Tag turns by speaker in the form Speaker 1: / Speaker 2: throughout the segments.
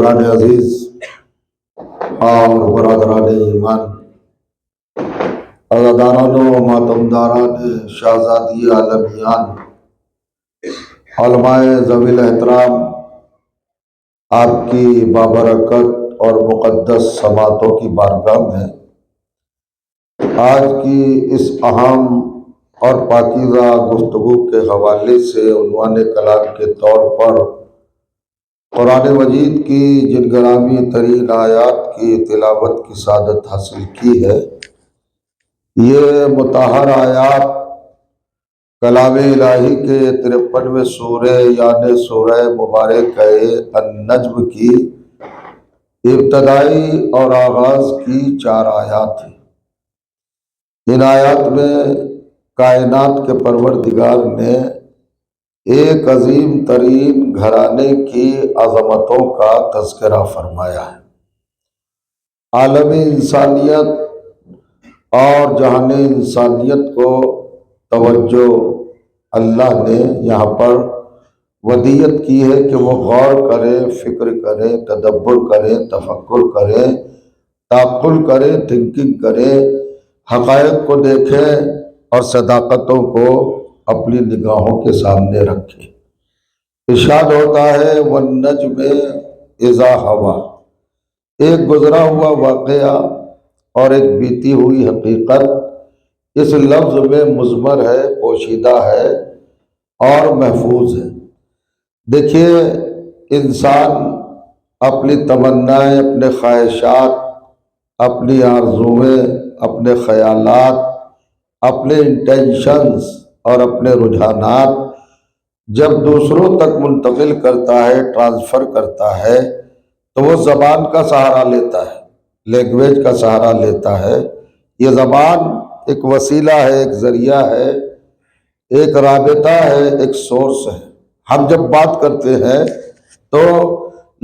Speaker 1: بزرگان عزیز اور برادران ایمان، عزاداران و ماتمداران شہزادی عالمیان، علماء ذوی الاحترام، آپ کی بابرکت اور مقدس سماعتوں کی بارگاہ میں آج کی اس اہم اور پاکیزہ گفتگو کے حوالے سے عنوان کلام کے طور پر قرآن مجید کی جن گرامی ترین آیات کی تلاوت کی سعادت حاصل کی ہے، یہ مطہر آیات کلام الہی کے 53ویں سورہ یعنی سورہ مبارک النجم کی ابتدائی اور آغاز کی 4 آیات ہیں۔ ان آیات میں کائنات کے پروردگار نے ایک عظیم ترین گھرانے کی عظمتوں کا تذکرہ فرمایا ہے۔ عالمی انسانیت اور جہان انسانیت کو توجہ اللہ نے یہاں پر ودیت کی ہے کہ وہ غور کرے، فکر کرے، تدبر کرے، تفکر کرے، تعقل کرے، تھنکنگ کرے، حقائق کو دیکھے اور صداقتوں کو اپنی نگاہوں کے سامنے رکھے۔ ارشاد ہوتا ہے والنجم اذا ہوا، ایک گزرا ہوا واقعہ اور ایک بیتی ہوئی حقیقت اس لفظ میں مضمر ہے، پوشیدہ ہے اور محفوظ ہے۔ دیکھیے، انسان اپنی تمنائیں، اپنے خواہشات، اپنی آرزویں، اپنے خیالات، اپنے انٹینشنز اور اپنے رجحانات جب دوسروں تک منتقل کرتا ہے، ٹرانسفر کرتا ہے، تو وہ زبان کا سہارا لیتا ہے، لینگویج کا سہارا لیتا ہے۔ یہ زبان ایک وسیلہ ہے، ایک ذریعہ ہے، ایک رابطہ ہے، ایک سورس ہے۔ ہم جب بات کرتے ہیں تو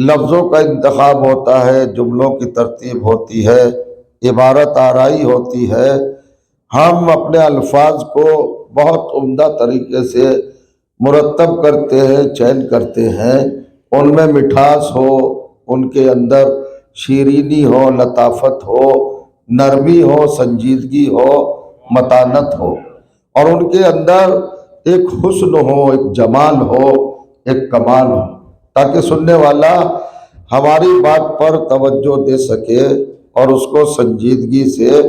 Speaker 1: لفظوں کا انتخاب ہوتا ہے، جملوں کی ترتیب ہوتی ہے، عبارت آرائی ہوتی ہے۔ ہم اپنے الفاظ کو بہت عمدہ طریقے سے مرتب کرتے ہیں، چین کرتے ہیں، ان میں مٹھاس ہو، ان کے اندر شیرینی ہو، لطافت ہو، نرمی ہو، سنجیدگی ہو، متانت ہو، اور ان کے اندر ایک حسن ہو، ایک جمال ہو، ایک کمال ہو، تاکہ سننے والا ہماری بات پر توجہ دے سکے اور اس کو سنجیدگی سے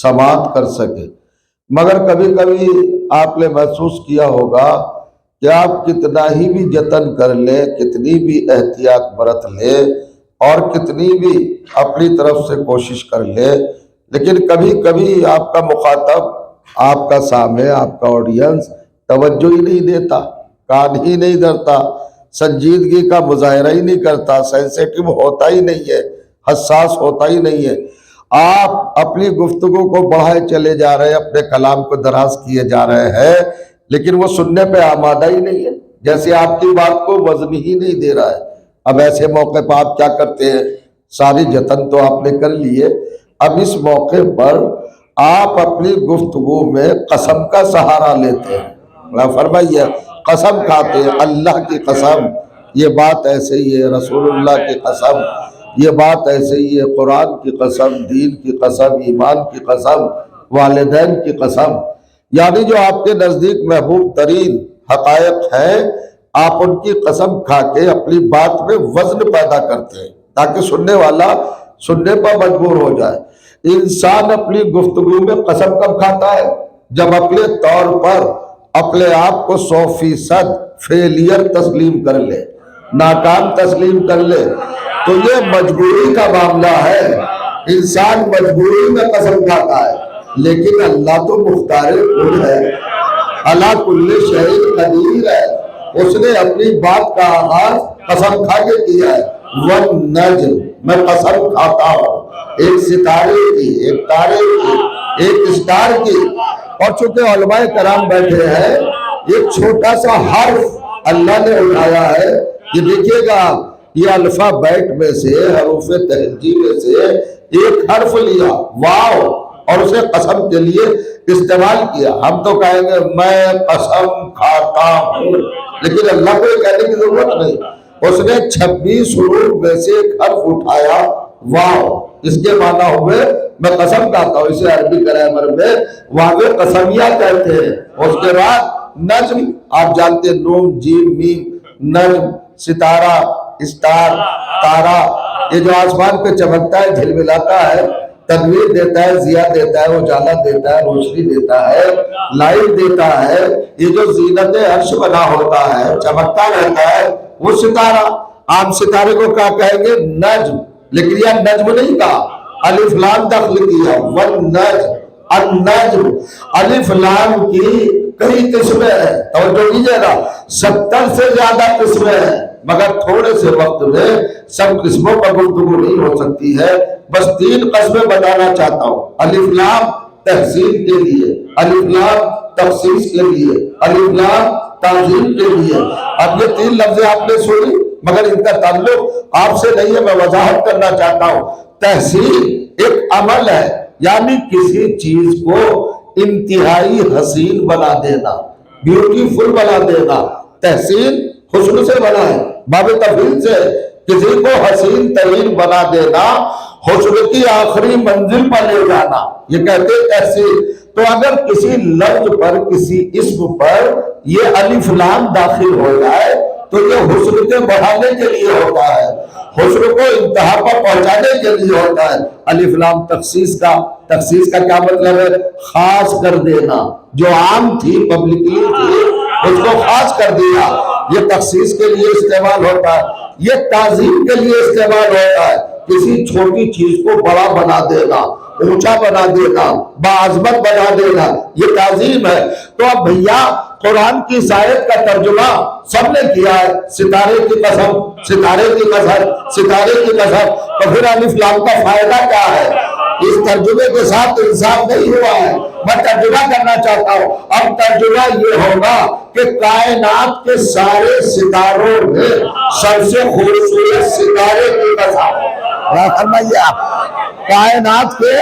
Speaker 1: سماعت کر سکے۔ مگر کبھی کبھی آپ نے محسوس کیا ہوگا کہ آپ کتنا ہی بھی جتن کر لیں، کتنی بھی احتیاط برت لیں اور کتنی بھی اپنی طرف سے کوشش کر لیں، لیکن کبھی کبھی آپ کا مخاطب، آپ کا سامع، آپ کا آڈینس توجہ ہی نہیں دیتا، کان ہی نہیں دھرتا، سنجیدگی کا مظاہرہ ہی نہیں کرتا، سینسیٹیو ہوتا ہی نہیں ہے، حساس ہوتا ہی نہیں ہے۔ آپ اپنی گفتگو کو بڑھائے چلے جا رہے ہیں، اپنے کلام کو دراز کیے جا رہے ہیں، لیکن وہ سننے پہ آمادہ ہی نہیں ہے، جیسے آپ کی بات کو وزن ہی نہیں دے رہا ہے۔ اب ایسے موقع پر آپ کیا کرتے ہیں؟ ساری جتن تو آپ نے کر لیے، اب اس موقع پر آپ اپنی گفتگو میں قسم کا سہارا لیتے ہیں۔ فرمائیے، قسم کھاتے ہیں، اللہ کی قسم یہ بات ایسے ہی ہے، رسول اللہ کی قسم یہ بات ایسے ہی ہے، قرآن کی قسم، دین کی قسم، ایمان کی قسم، والدین کی قسم، یعنی جو آپ کے نزدیک محبوب ترین حقائق ہیں، آپ ان کی قسم کھا کے اپنی بات میں وزن پیدا کرتے ہیں تاکہ سننے والا سننے پر مجبور ہو جائے۔ انسان اپنی گفتگو میں قسم کب کھاتا ہے؟ جب اپنے طور پر اپنے آپ کو 100% فیلئر تسلیم کر لے، ناکام تسلیم کر لے، تو یہ مجبوری کا معاملہ ہے۔ انسان مجبوری میں قسم کھاتا ہے، لیکن اللہ تو مختار کل ہے، علی کل شیء قدیر ہے، اس نے اپنی بات کا آغاز قسم کھا کے کیا ہے۔ والنجم، میں قسم کھاتا ہوں ایک ستارے کی، ایک تارے کی، ایک اسٹار کی، اور چونکہ علماء کرام بیٹھے ہیں، ایک چھوٹا سا حرف اللہ نے اٹھایا ہے کہ دیکھیے گا، یہ الفابیٹ میں سے، حروف تہجی میں سے ایک حرف لیا، واو، اور اسے قسم کے لیے استعمال کیا۔ ہم تو کہیں گے میں قسم کھاتا ہوں، لیکن اللہ کو یہ کہنے کی ضرورت نہیں۔ اس نے 26 حروف میں سے ایک حرف اٹھایا واو، اس کے معنی ہوئے میں قسم کھاتا ہوں، اسے عربی گرامر میں واو قسمیہ کہتے ہیں۔ اس کے بعد نجم، آپ جانتے ہیں نون جیم میم، نجم ستارہ، اسٹار تارا، یہ جو آسمان پہ چمکتا ہے جھلملاتا ہے، تنویر دیتا ہے، ضیاء دیتا ہے، اجالا دیتا ہے، روشنی دیتا ہے، لائٹ دیتا ہے، یہ جو زینت عرش بنا ہوتا ہے چمکتا رہتا ہے وہ ستارہ۔ عام ستارے کو کیا کہیں گے؟ نجم، لیکن یہ نجم نہیں کہا، الف لام دخل کیا، والنجم، النجم۔ الف لام کی کئی قسمیں ہیں، توجہ کیجیے گا، 70 سے زیادہ قسمیں ہیں، مگر تھوڑے سے وقت میں سب قسموں پر گفتگو نہیں ہو سکتی ہے، بس 3 قسمیں بتانا چاہتا ہوں۔ الف لام تحسین کے لیے، الف لام تخصیص کے لیے، الف لام تعظیم کے لیے۔ اب یہ 3 لفظیں آپ نے سنی، مگر ان کا تعلق آپ سے نہیں ہے، میں وضاحت کرنا چاہتا ہوں۔ تحسین ایک عمل ہے، یعنی کسی چیز کو انتہائی حسین بنا دینا، بیوٹیفل بنا دینا۔ تحسین حسن سے بنا ہے، باب تفعیل سے، کسی کو حسین ترین بنا دینا، حسن کی آخری منزل پر لے جانا، یہ کہتے ہیں تحسین۔ تو اگر کسی لفظ پر، کسی اسم پر یہ الف لام داخل ہو جائے تو یہ حسن کے بڑھانے کے لیے ہوتا ہے، حسن کو انتہا پر پہنچانے کے لیے ہوتا ہے۔ الف لام تخصیص کا کیا مطلب ہے؟ خاص کر دینا، جو عام تھی پبلکلی تھی اس کو خاص کر دیا، یہ تخصیص کے لیے استعمال ہوتا ہے۔ یہ تعظیم کے لیے استعمال ہوتا ہے، کسی چھوٹی چیز کو بڑا بنا دینا، اونچا بنا دینا، باعظمت بنا دینا، یہ تعظیم ہے۔ تو اب بھیا قرآن کی اس آیت کا ترجمہ سب نے کیا ہے، ستارے کی قسم، ستارے کی قسم، ستارے کی قسم، تو پھر الف لام کا فائدہ کیا ہے؟ اس ترجمے کے ساتھ انصاف نہیں ہوا ہے، میں ترجمہ کرنا چاہتا ہوں۔ اب ترجمہ یہ ہوگا کہ کائنات کے سارے ستاروں میں سب سے خوبصورت ستارے کی قسم، فرمائیے آپ، کائنات کے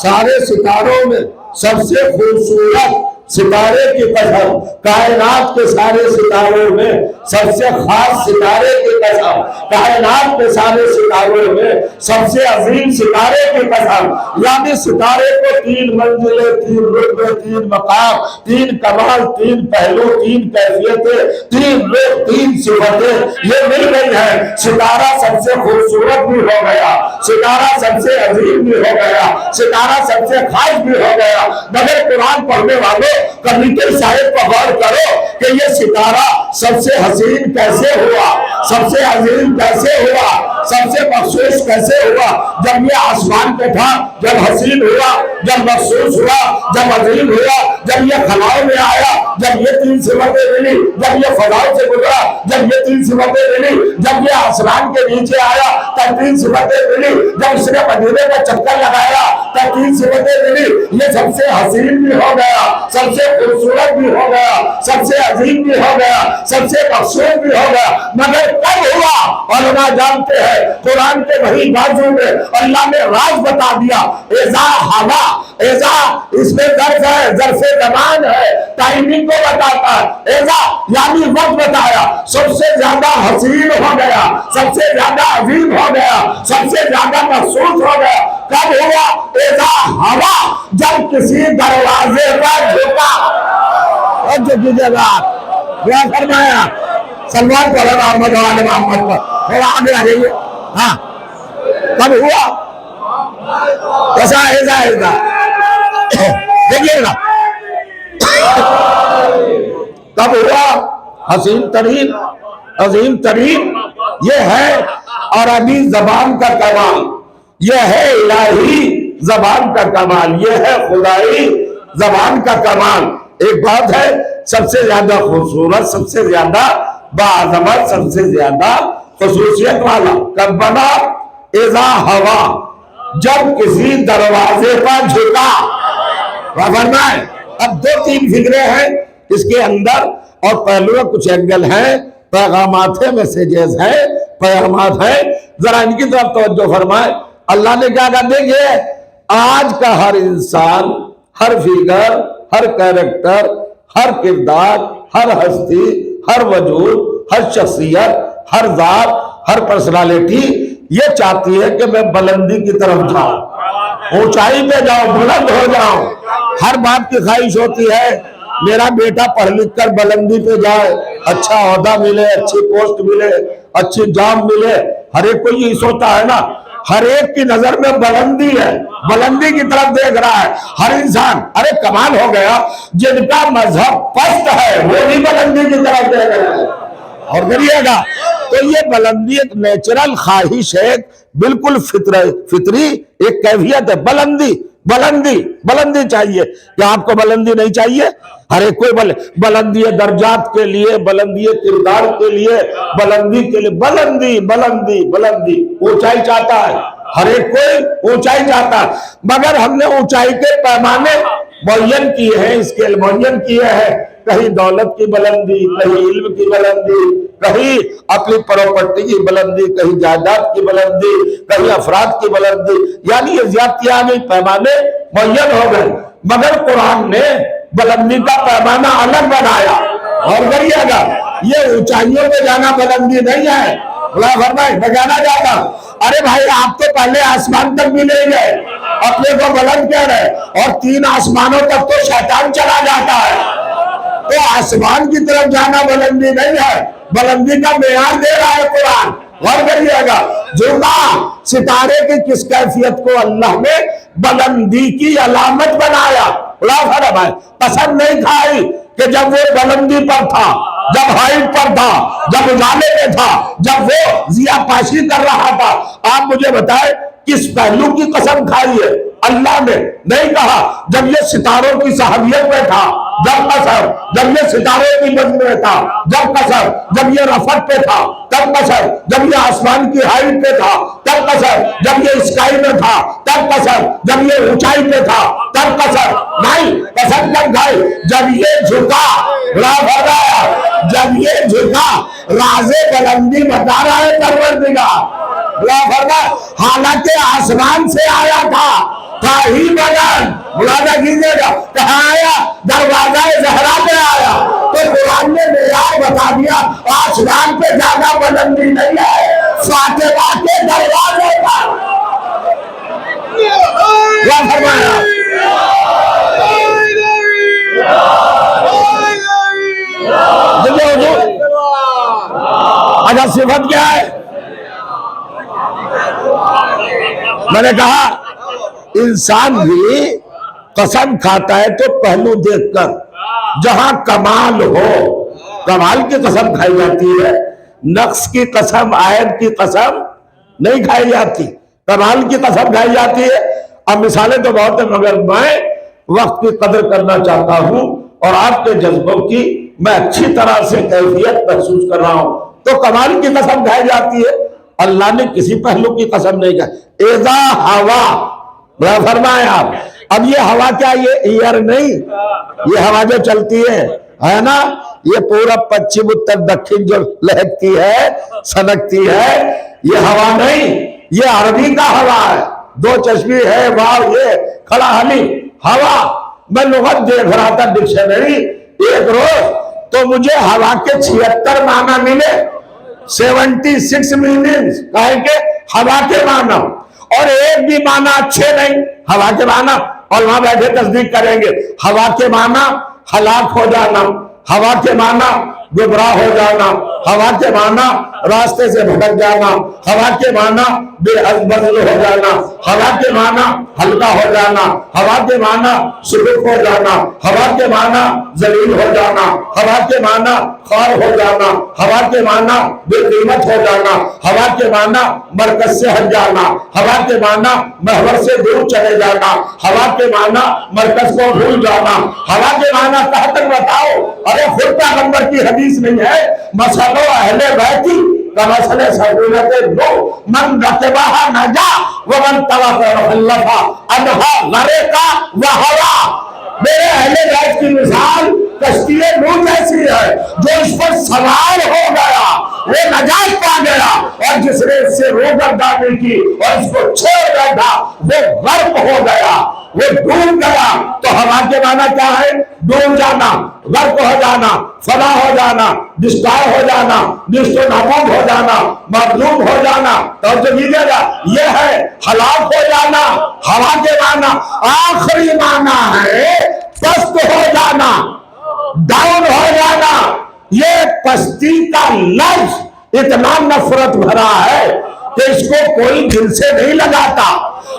Speaker 1: سارے ستاروں میں سب سے خوبصورت ستارے کی قسم، کائنات کے سارے ستاروں میں سب سے خاص ستارے کی قسم، کائنات کے سارے ستاروں میں سب سے عظیم ستارے کی قسم۔ یعنی ستارے کو 3 منزلیں، 3 رتبے، 3 مقام، 3 کمال، 3 پہلو، 3 کیفیتیں، 3 لوگ، 3 صفتیں یہ مل گئی ہیں۔ ستارہ سب سے خوبصورت بھی ہو گیا، ستارہ سب سے عظیم بھی ہو گیا، ستارہ سب سے خاص بھی ہو گیا۔ مگر قرآن پڑھنے والوں کبھی تو اس آیت پر غور کرو کہ یہ ستارہ سب سے حسین کیسے ہوا، سب سے عظیم کیسے ہوا، سب سے مخصوص کیسے ہوا؟ جب یہ آسمان پہ تھا، جب حسین ہوا، جب مخصوص ہوا، جب عظیم ہوا، جب یہ خلاؤں میں آیا، جب یہ 3 صفتیں ملی، جب یہ فضاؤں سے گزرا، جب یہ 3 صفتیں ملی، جب یہ آسمان کے نیچے آیا تب 3 صفتیں ملی، جب اس نے مدینے کا چکر لگایا تب 3 صفتیں ملی۔ یہ سب سے حسین بھی ہو گیا، سب سے خوبصورت بھی ہو گیا، سب سے عظیم بھی ہو گیا، سب سے مخصوص بھی ہو گیا، مگر کب ہوا؟ علماء جانتے ہیں، قرآن کے وہی بازو میں اللہ نے راز بتا دیا۔ اذا ہوا، اذا اس میں ظرف ہے، ظرف زمان ہے، ٹائمنگ کو بتاتا ہے۔ اذا یعنی وقت بتایا، سب سے زیادہ حسین ہو گیا، سب سے زیادہ عظیم ہو گیا، سب سے زیادہ مخصوص ہو گیا۔ کب ہوا؟ اذا ہوا، جب کسی دروازے پر جھکا۔ کیا فرمایا؟ سلمان کو محمد والے محمد پر پھر آگے آ جائیے۔ ہاں کب ہوا؟ ایسا ایسا ایسا دیکھیے گا کب ہوا؟ حسین ترین، عظیم ترین، یہ ہے عربی زبان کا کمال، یہ ہے الہی زبان کا کمال، یہ ہے خدائی زبان کا کمال۔ ایک بات ہے سب سے زیادہ خوبصورت، سب سے زیادہ باعظمت، سب سے زیادہ خصوصیت والا کب بنا؟ اذا ہوا، جب کسی دروازے پر جھکا۔ فرمائے اب 2-3 فکرے ہیں اس کے اندر اور پہلو میں کچھ اینگل ہیں، پیغامات ہیں، میسیجز ہیں، پیغامات ہیں، ذرا ان کی طرف توجہ فرمائے۔ اللہ نے کیا کہا؟ دیکھئے آج کا ہر انسان، ہر فگر، ہر کیریکٹر، ہر کردار، ہر ہستی، ہر وجود، ہر شخصیت، ہر ذات، ہر پرسنالٹی یہ چاہتی ہے کہ میں بلندی کی طرف جاؤں، اونچائی پہ جاؤں، بلند ہو جاؤں۔ ہر باپ کی خواہش ہوتی ہے میرا بیٹا پڑھ لکھ کر بلندی پہ جائے، اچھا عہدہ ملے، اچھی پوسٹ ملے، اچھی جاب ملے۔ ہر ایک کو یہی سوچتا ہے نا، ہر ایک کی نظر میں بلندی ہے، بلندی کی طرف دیکھ رہا ہے ہر انسان۔ ارے کمال ہو گیا، جن کا مذہب پست ہے وہ بھی بلندی کی طرف دیکھ رہا ہے۔ اور کریے گا تو یہ بلندی ایک نیچرل خواہش ہے، بالکل فطری ایک کیفیت ہے۔ بلندی بلندی بلندی چاہیے، کیا آپ کو بلندی نہیں چاہیے؟ ہر ایک کوئی بلندی درجات کے لیے، بلندی کردار کے لیے، بلندی کے لیے، بلندی بلندی بلندی اونچائی چاہتا ہے، ہر ایک کوئی اونچائی چاہتا ہے۔ مگر ہم نے اونچائی کے پیمانے معین کیے ہیں، اسکیل معین کیے ہیں، کہیں دولت کی بلندی، کہیں علم کی بلندی، کہیں اپنی پراپرٹی کی بلندی، کہیں جائیداد کی بلندی، کہیں افراد کی بلندی، یعنی یہ زیادتیاں بھی پیمانے معین ہو گئے۔ مگر قرآن نے بلندی کا پیمانہ الگ بنایا۔ اور کریے گا یہ اونچائیوں پہ جانا بلندی نہیں ہے۔ اللہ فرمائے میں کہنا چاہتا ہوں، ارے بھائی آپ تو پہلے آسمان تک بھی نہیں گئے، اپنے کو بلند کہہ رہے، اور 3 آسمانوں تک تو شیطان چلا جاتا ہے۔ تو آسمان کی طرف جانا بلندی نہیں ہے، بلندی کا معیار دے رہا ہے قرآن۔ غور کریے گا، جھوٹا ستارے کی کس کیفیت کو اللہ نے بلندی کی علامت بنایا۔ اللہ فرمائے پسند نہیں کھائی کہ جب وہ بلندی پر تھا، جب ہائٹ پر تھا، جب اجالے میں تھا، جب وہ ضیاء پاشی کر رہا تھا۔ آپ مجھے بتائیں کس پہلو کی قسم کھائی ہے؟ اللہ نے نہیں کہا جب یہ ستاروں کی صحابیت میں تھا، جب قسم، جب یہ ستاروں کی نظم میں تھا، جب قسم، جب یہ رفعت پہ تھا، تب قسم، جب یہ آسمان کی ہائٹ پہ تھا، تب قسم، جب یہ اسکائی میں تھا، تب قسم، جب یہ اونچائی پہ تھا، تب قسم نہیں۔ قسم کب کھائی؟ جب یہ جھکا، جب یہ جھکا راز بلندی بتا رہا ہے پروردگار۔ حالانکہ آسمان سے آیا تھا ہی بلند، ملاحظہ کیجیے گا، کہاں آیا؟ دروازہ زہرا پہ آیا۔ تو قرآن نے معیار بتا دیا، آسمان پہ جانا بلندی نہیں ہے، فاطمہ کے دروازے پر۔ کیا فرمایا؟ اچھا صفت کیا ہے؟ میں نے کہا انسان بھی قسم کھاتا ہے تو پہلو دیکھ کر، جہاں کمال ہو کمال کی قسم کھائی جاتی ہے، نقص کی قسم، عیب کی قسم نہیں کھائی جاتی، کمال کی قسم کھائی جاتی ہے۔ اب مثالیں تو بہت ہیں مگر میں وقت کی قدر کرنا چاہتا ہوں اور آپ کے جذبوں کی میں اچھی طرح سے کیفیت محسوس کر رہا ہوں۔ تو کمال کی قسم کھائی جاتی ہے، اللہ نے کسی پہلو کی قسم نہیں کہی۔ اذا ہوا، بڑا فرمایا آپ، اب یہ ہوا کیا؟ یہ ایئر نہیں، یہ ہوا جو چلتی ہے نا، یہ پورا پچھم اتر دکھن جو لہکتی ہے، سنکتی ہے، یہ ہوا نہیں، یہ عربی کا ہوا ہے۔ 2 چشمی ہے، واو، یہ کھڑا حلی ہوا۔ میں لغت دیکھ رہا تھا ڈکشنری ایک روز، تو مجھے ہوا کے 76 معنی ملے، 76 میننگز، کہیں کہ ہوا کے معنی، اور ایک بھی معنی اچھے نہیں ہوا کے معنی۔ اور وہاں بیٹھے تصدیق کریں گے، ہوا کے معنی ہلاک ہو جانا، ہوا کے معنی گمراہ ہو جانا، ہوا کے معنی راستے سے بھٹک جانا، ہوا کے معنی بے عزبزل ہو جانا، ہوا کے معنی ہلکا ہو جانا، ہوا کے معنی سبک ہو جانا، ہوا کے معنی ذلیل ہو جانا، ہوا کے معنی خوار ہو جانا، ہوا کے معنی بے قیمت ہو جانا، ہوا کے معنی مرکز سے ہٹ جانا، ہوا کے معنی محور سے دور چلے جانا، ہوا کے معنی مرکز کو بھول جانا، ہوا کے معنی کہاں تک بتاؤ؟ ارے خود پیغمبر کی حدیث نہیں ہے، مثل اہل بیتی کمثل سفینۃ نوح من رکبها نجا ومن تخلف عنہا غرق وہوا۔ میرے اہل بیت کی مثال کشتی نوح جیسی ہے، جو اس پر سوار ہو گیا وہ نجات پا گیا، اور
Speaker 2: جس نے اس سے روگردانی کی اور اس کو چھوڑ بیٹھا وہ غرق ہو گیا، وہ ڈوب گیا۔ تو ہوا کے معنی کیا ہے؟ ڈوب جانا، غرق ہو جانا، فنا ہو جانا، ڈسٹرائے ہو جانا، نیست و نابود ہو جانا، مغلوب ہو جانا۔ توجہ دیجیے گا، یہ ہے ہلاک ہو جانا۔ ہوا کے معنی آخری معنی ہے پست ہو جانا، ڈاؤن ہو جانا۔ یہ پستی کا لفظ اتنا نفرت بھرا ہے کہ اس کو کوئی دل سے نہیں لگاتا۔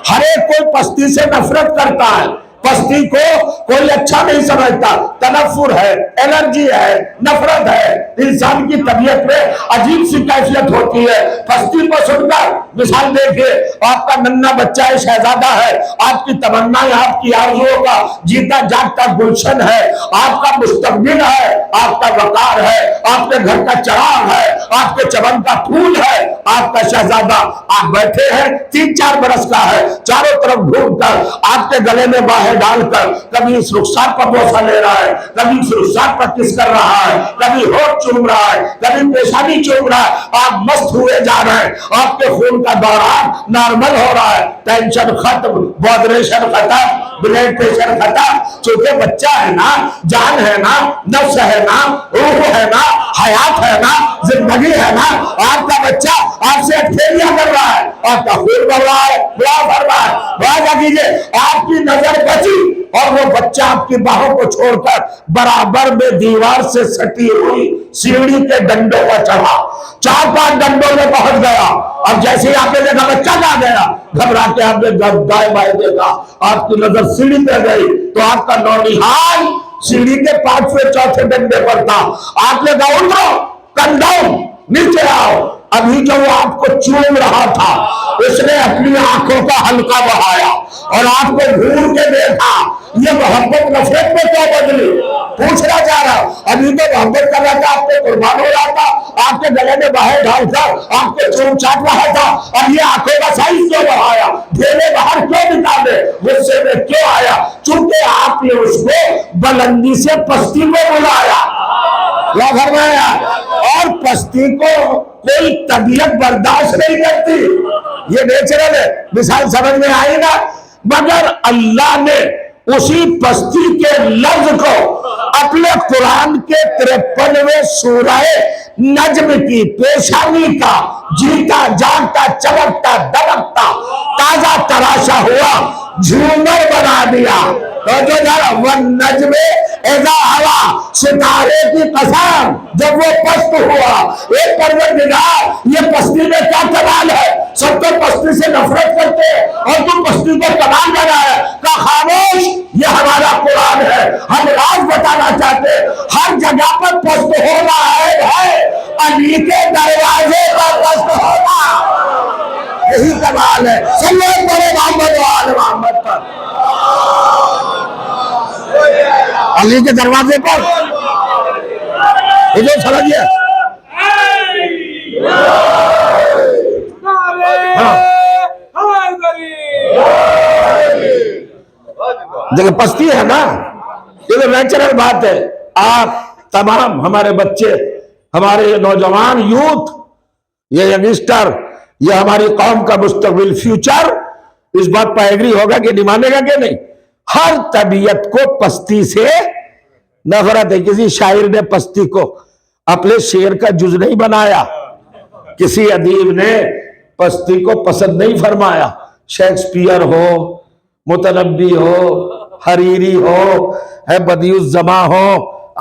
Speaker 2: ہر ایک کوئی پستی سے نفرت کرتا ہے، پستی کو کوئی اچھا نہیں سمجھتا، تنفر ہے، الرجی ہے، نفرت ہے۔ انسان کی طبیعت میں عجیب سی کیفیت ہوتی ہے پستی کو سن کر۔ مثال دیکھیے، آپ کا ننھا بچہ ہے، شہزادہ ہے، آپ کی تمنا ہے، آپ کی آرزوؤں کا جیتا جاگتا گلشن ہے، آپ کا مستقبل ہے، آپ کا وقار ہے، آپ کے گھر کا چراغ ہے، آپ کے چمن کا پھول ہے، آپ کا شہزادہ۔ آپ بیٹھے ہیں، 3-4 برس کا ہے، چاروں طرف ڈھونڈ کر آپ کے گلے میں باہیں ڈال کر کبھی اس رخسار پر بوسہ لے رہا ہے، کبھی اس رخسار پر کس کر رہا ہے، کبھی ہونٹ چوم رہا ہے، کبھی پیشانی چوم رہا ہے۔ آپ مست ہوئے جا رہے ہیں، آپ کے خون کا دوران نارمل ہو رہا ہے، ٹینشن ختم، بودریشن ختم، بلڈ پریشر ختم۔ چونکہ بچہ ہے نا، جان ہے نا، نفس ہے نا، روح ہے نا، حیات ہے نا، زندگی ہے نا۔ آپ کا بچہ آپ سے اٹھیلیاں کر رہا ہے، آپ کا خون بڑھ رہا ہے، بڑا بڑھ رہا ہے۔ وعدہ کیجئے، آپ کی نظر بچی اور وہ بچہ آپ کی باہوں کو چھوڑ کر برابر میں دیوار سے سٹی ہوئی سیڑھی کے ڈنڈوں پر چڑھا، 4-5 ڈنڈوں میں پہنچ گیا۔ اب جیسے ہی آپ نے دیکھا بچہ نہ گیا، گھبرا کے آپ نے دائیں بائیں دیکھا، آپ کی نظر سیڑھی پہ گئی تو آپ کا نونہال سیڑھی کے 5ویں 4تھے ڈنڈے پر تھا۔ آپ نے کہا اٹھو، کم ڈاؤن، نیچے آؤ۔ ابھی جو وہ آپ کو چوم رہا تھا، اس نے اپنی آنکھوں کا حلقہ بڑھایا اور آپ کو گھور کے دیکھا۔ یہ محبت نفرت میں کیا بدلی؟ پوچھنا چاہ رہا، ابھی تو محبت کر رہا تھا، آپ کو قربان ہو رہا تھا، آپ کے گلے میں باہیں ڈال کر آپ کو چوم چاٹ رہا تھا، اب یہ آنکھوں کا سائز کیوں بڑھایا؟ ڈھیلے باہر کیوں نکالے؟ غصے میں کیوں آیا؟ چونکہ آپ نے اس کو بلندی سے پستی میں بلایا۔ کیا فرمایا؟ اور پستی کو کوئی طبیعت برداشت نہیں کرتی، یہ نیچرل ہے۔ مثال سمجھ میں آئی نا؟ مگر اللہ نے اسی پستی کے لفظ کو اپنے قرآن کے 53ویں سورہ نجم کی پیشانی کا جیتا جاگتا چمکتا دمکتا تازہ تراشا ہوا جھومر بنا دیا۔ وَالنَّجْمِ اِذَا هَوَىٰ، ستارے کی قسم جب وہ پست ہوا۔ ایک پروردگار، یہ پستی میں کیا کمال ہے؟ سب تو پستی سے نفرت کرتے اور تم پستی کو کمال بنا ہے۔ کہا خاموش، یہ ہمارا قرآن ہے، ہم راز بتانا چاہتے۔ ہر جگہ پر پست ہونا ہے، علی کے دروازے پر پست ہونا یہی کمال ہے۔ صلی اللہ علیہ محمد و آل محمد پر، علی کے دروازے پر یہ سمجھئے۔ دیکھیں پستی ہے نا، یہ تو نیچرل بات ہے۔ آپ تمام ہمارے بچے، ہمارے نوجوان یوتھ، یہ ینگسٹر، یہ ہماری قوم کا مستقبل فیوچر اس بات پر ایگری ہوگا کہ نہیں مانے گا کہ نہیں؟ ہر طبیعت کو پستی سے نفرت ہے۔ کسی شاعر نے پستی کو اپنے شعر کا جز نہیں بنایا، کسی ادیب نے پستی کو پسند نہیں فرمایا۔ شیکسپیئر ہو، متنبی ہو، حریری ہو، بدیع الزماں ہو،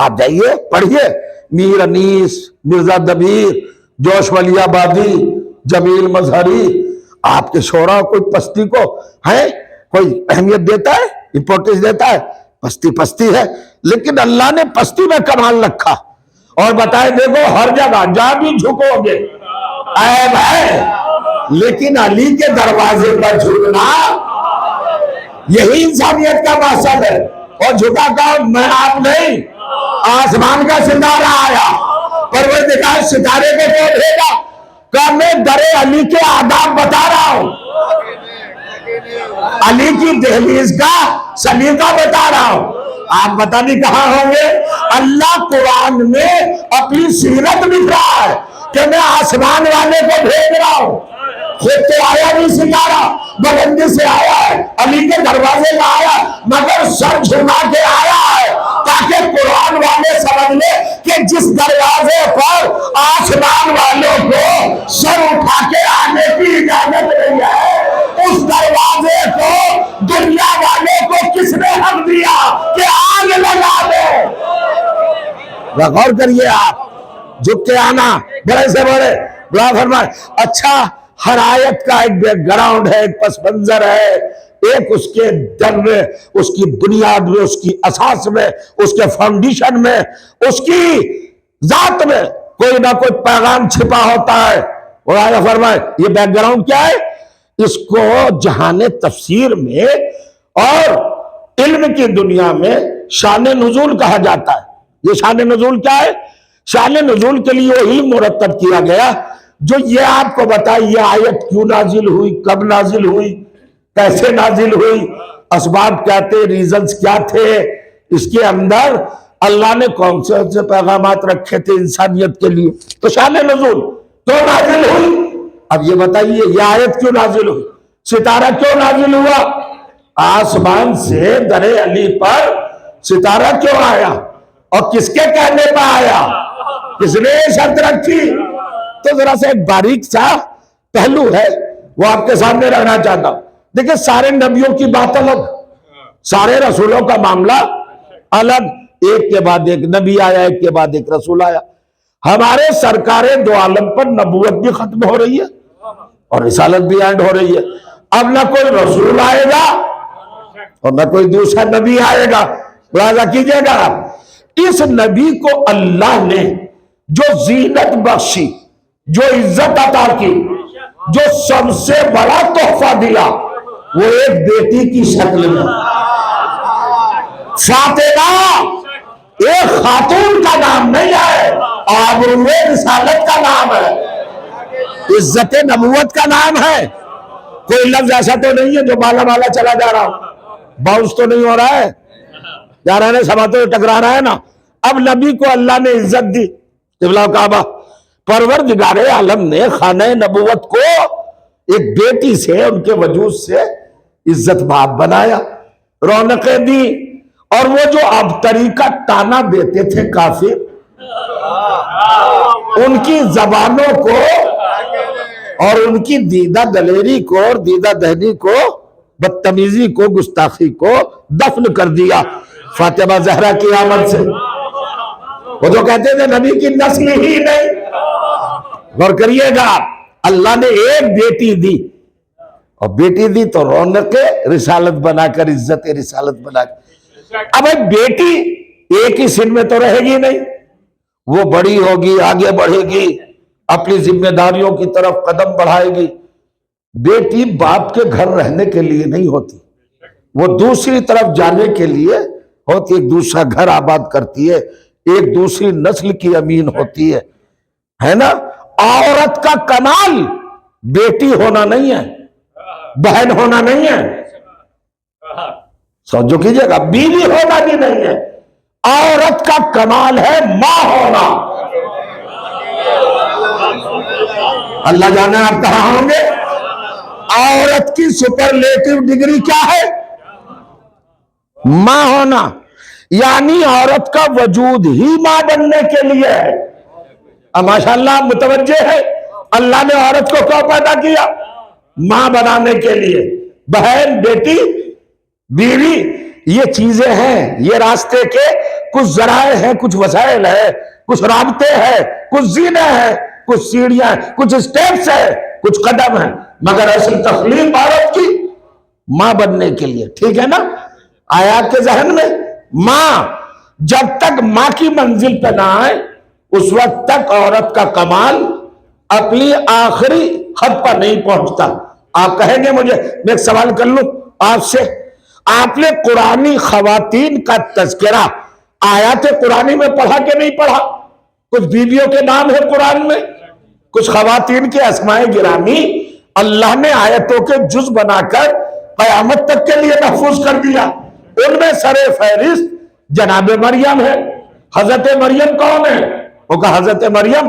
Speaker 2: آپ جائیے پڑھیے، میر انیس، مرزا دبیر، جوش ولی آبادی، جمیل مظہری، آپ کے شعراء کوئی پستی کو ہے کوئی اہمیت دیتا ہے، امپورٹنس دیتا ہے؟ پستی پستی ہے، لیکن اللہ نے پستی میں کمال رکھا اور بتائے دیکھو ہر جگہ جہاں بھی جھکو گے عیب ہے، لیکن علی کے دروازے پر جھکنا یہی انسانیت کا مقصد ہے۔ اور جھکا کون؟ میں آپ نہیں، آسمان کا ستارہ آیا، پروردگار ستارے کو کون بھیجا؟ کہ میں در علی کے آداب بتا رہا ہوں، علی کی دہلیز کا سلیقہ بتا رہا ہوں۔ آپ پتہ نہیں کہاں ہوں گے، اللہ قرآن میں اپنی سیرت لکھ رہا ہے، کہ میں آسمان والے کو بھیج رہا ہوں. خود تو آیا نہیں ستارہ, بلندی سے آیا ہے, علی کے دروازے میں آیا, مگر سر جھکا کے آیا ہے تاکہ قرآن والے سمجھ لے کہ جس دروازے پر آسمان والوں کو سر اٹھا کے آنے کی اجازت نہیں ہے, اس دروازے کو دنیا والے کو کس نے حق دیا کہ آگ لگا دے. غور کریے آپ, جھک کے آنا, بڑے سے بڑے بلا فرمائے. اچھا, ہر آیت کا ایک بیک گراؤنڈ ہے, ایک پس منظر ہے, ایک اس کے در میں, اس کی بنیاد میں, اس کی اساس میں, اس کے فاؤنڈیشن میں, اس کی ذات میں کوئی نہ کوئی پیغام چھپا ہوتا ہے. اور آیا فرمائے یہ بیک گراؤنڈ کیا ہے؟ اس کو جہان تفسیر میں اور علم کی دنیا میں شان نزول کہا جاتا ہے. یہ شان نزول کیا ہے؟ شان نزول کے لیے وہ علم مرتب کیا گیا جو یہ آپ کو بتائے یہ آیت کیوں نازل ہوئی, کب نازل ہوئی, کیسے نازل ہوئی, اسباب کیا تھے, ریزنز کیا تھے, اس کے اندر اللہ نے کون سے پیغامات رکھے تھے انسانیت کے لیے. تو شان نزول کیوں نازل ہوئی؟ اب یہ بتائیے یہ آیت کیوں نازل ہوئی, ستارہ کیوں نازل ہوا, آسمان سے در علی پر ستارہ کیوں آیا, اور کس کے کہنے پہ آیا, کس نے شرط رکھی؟ تو ذرا سے ایک باریک سا پہلو ہے وہ آپ کے سامنے رکھنا چاہتا ہوں. دیکھیں سارے نبیوں کی بات الگ, سارے رسولوں کا معاملہ الگ, ایک کے بعد ایک نبی آیا, ایک کے بعد ایک رسول آیا. ہمارے سرکار دو عالم پر نبوت بھی ختم ہو رہی ہے اور رسالت بھی اینڈ ہو رہی ہے. اب نہ کوئی رسول آئے گا اور نہ کوئی دوسرا نبی آئے گا. ملاحظہ کیجئے گا, اس نبی کو اللہ نے جو زینت بخشی, جو عزت عطا کی, جو سب سے بڑا تحفہ دیا, وہ ایک بیٹی کی شکل میں فاطمہ, ایک خاتون کا نام نہیں ہے, آبرو رسالت کا نام ہے, عزت نبوت کا نام ہے. کوئی لفظ ایسا تو نہیں ہے جو مالا مالا چلا جا رہا ہو, باؤنس تو نہیں ہو رہا ہے, جا رہے ہیں سماعتوں ٹکرا رہا ہے نا. اب نبی کو اللہ نے عزت دی. قبلہ کعبہ, پروردگار عالم نے خانہ نبوت کو ایک بیٹی سے, ان کے وجود سے عزت باب بنایا, رونقیں دی. اور وہ جو اب طریقہ تانا دیتے تھے کافر, ان کی زبانوں کو اور ان کی دیدہ دلیری کو اور دیدہ دہنی کو, بدتمیزی کو, گستاخی کو دفن کر دیا فاطمہ زہرا کی آمد سے. وہ جو کہتے تھے نبی کی نسل ہی نہیں. غور کریے گا, اللہ نے ایک بیٹی دی, اور بیٹی دی تو رونق رسالت بنا کر, عزت رسالت بنا کر. اب ایک بیٹی ایک ہی سن میں تو رہے گی نہیں, وہ بڑی ہوگی, آگے بڑھے گی, اپنی ذمہ داریوں کی طرف قدم بڑھائے گی. بیٹی باپ کے گھر رہنے کے لیے نہیں ہوتی, وہ دوسری طرف جانے کے لیے ہوتی, ایک دوسرا گھر آباد کرتی ہے, ایک دوسری نسل کی امین ہوتی ہے نا. عورت کا کمال بیٹی ہونا نہیں ہے, بہن ہونا نہیں ہے, سمجھو کیجئے گا, بیوی ہونا بھی نہیں ہے. عورت کا کمال ہے ماں ہونا. اللہ جانے آپ کہاں ہوں گے. عورت کی سپرلیٹو ڈگری کیا ہے؟ ماں ہونا. یعنی عورت کا وجود ہی ماں بننے کے لیے ہے. اب ماشاءاللہ متوجہ ہے, اللہ نے عورت کو کیوں پیدا کیا؟ ماں بنانے کے لیے. بہن, بیٹی, بیوی, یہ چیزیں ہیں, یہ راستے کے کچھ ذرائع ہیں, کچھ وسائل ہیں, کچھ رابطے ہیں, کچھ زینے ہیں, کچھ سیڑھیاں ہیں, کچھ سٹیپس ہیں, کچھ قدم ہیں, مگر اصل تخلیق عورت کی ماں بننے کے لیے. ٹھیک ہے نا؟ آیا کے ذہن میں, ماں جب تک ماں کی منزل پہ نہ آئے اس وقت تک عورت کا کمال اپنی آخری حد پر نہیں پہنچتا. آپ کہیں گے مجھے, میں ایک سوال کر لوں آپ سے, آپ نے قرآنی خواتین کا تذکرہ آیات قرآنی میں پڑھا کہ نہیں پڑھا؟ کچھ بیویوں کے نام ہے قرآن میں, کچھ خواتین کے اسماء گرامی اللہ نے آیتوں کے جز بنا کر قیامت تک کے لیے محفوظ کر دیا. ان میں سر فہرست جناب مریم ہے. حضرت مریم کون ہے؟ وہ کہا حضرت مریم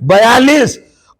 Speaker 2: 42।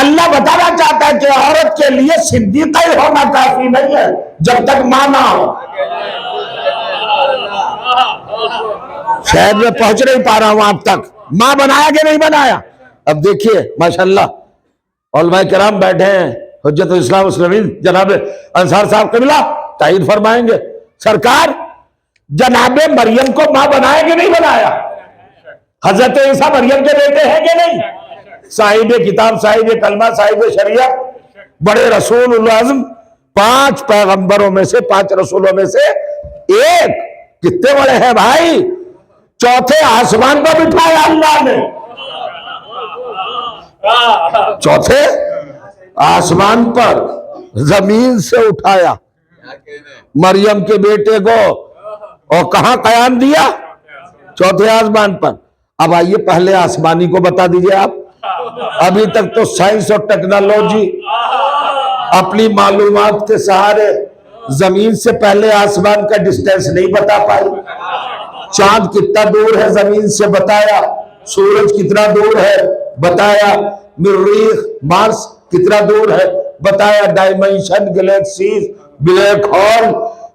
Speaker 2: اللہ بتانا چاہتا ہے کہ عورت کے لیے صدیقہ ہی ہونا کافی نہیں ہے جب تک ماں نہ ہو. شاید میں پہنچ نہیں پا رہا ہوں آپ تک. ماں بنایا کہ نہیں بنایا؟ اب دیکھیے ماشاءاللہ علماء کرام بیٹھے ہیں، حجت الاسلام والمسلمین جناب انصار صاحب قبلہ تائید فرمائیں گے. سرکار جناب مریم کو ماں بنایا کہ نہیں بنایا؟ حضرت عیسیٰ مریم کے بیٹے ہیں کہ نہیں؟ صاحب کتاب، صاحب کلمہ، صاحب شریعت، بڑے رسول العظم، 5 پیغمبروں میں سے، 5 رسولوں میں سے ایک. کتنے بڑے ہیں بھائی؟ 4تھے آسمان پر بٹھایا اللہ نے، 4تھے آسمان پر زمین سے اٹھایا مریم کے بیٹے کو، اور کہاں قیام دیا؟ 4تھے آسمان پر. اب آئیے پہلے آسمانی کو بتا دیجئے آپ. ابھی تک تو سائنس اور ٹیکنالوجی اپنی معلومات کے سہارے زمین سے پہلے آسمان کا ڈسٹینس نہیں بتا پائی. چاند کتنا دور ہے زمین سے بتایا، سورج کتنا دور ہے بتایا، مریخ مارس کتنا دور ہے بتایا، ڈائمینشن، گلیکسیز، بلیک ہول،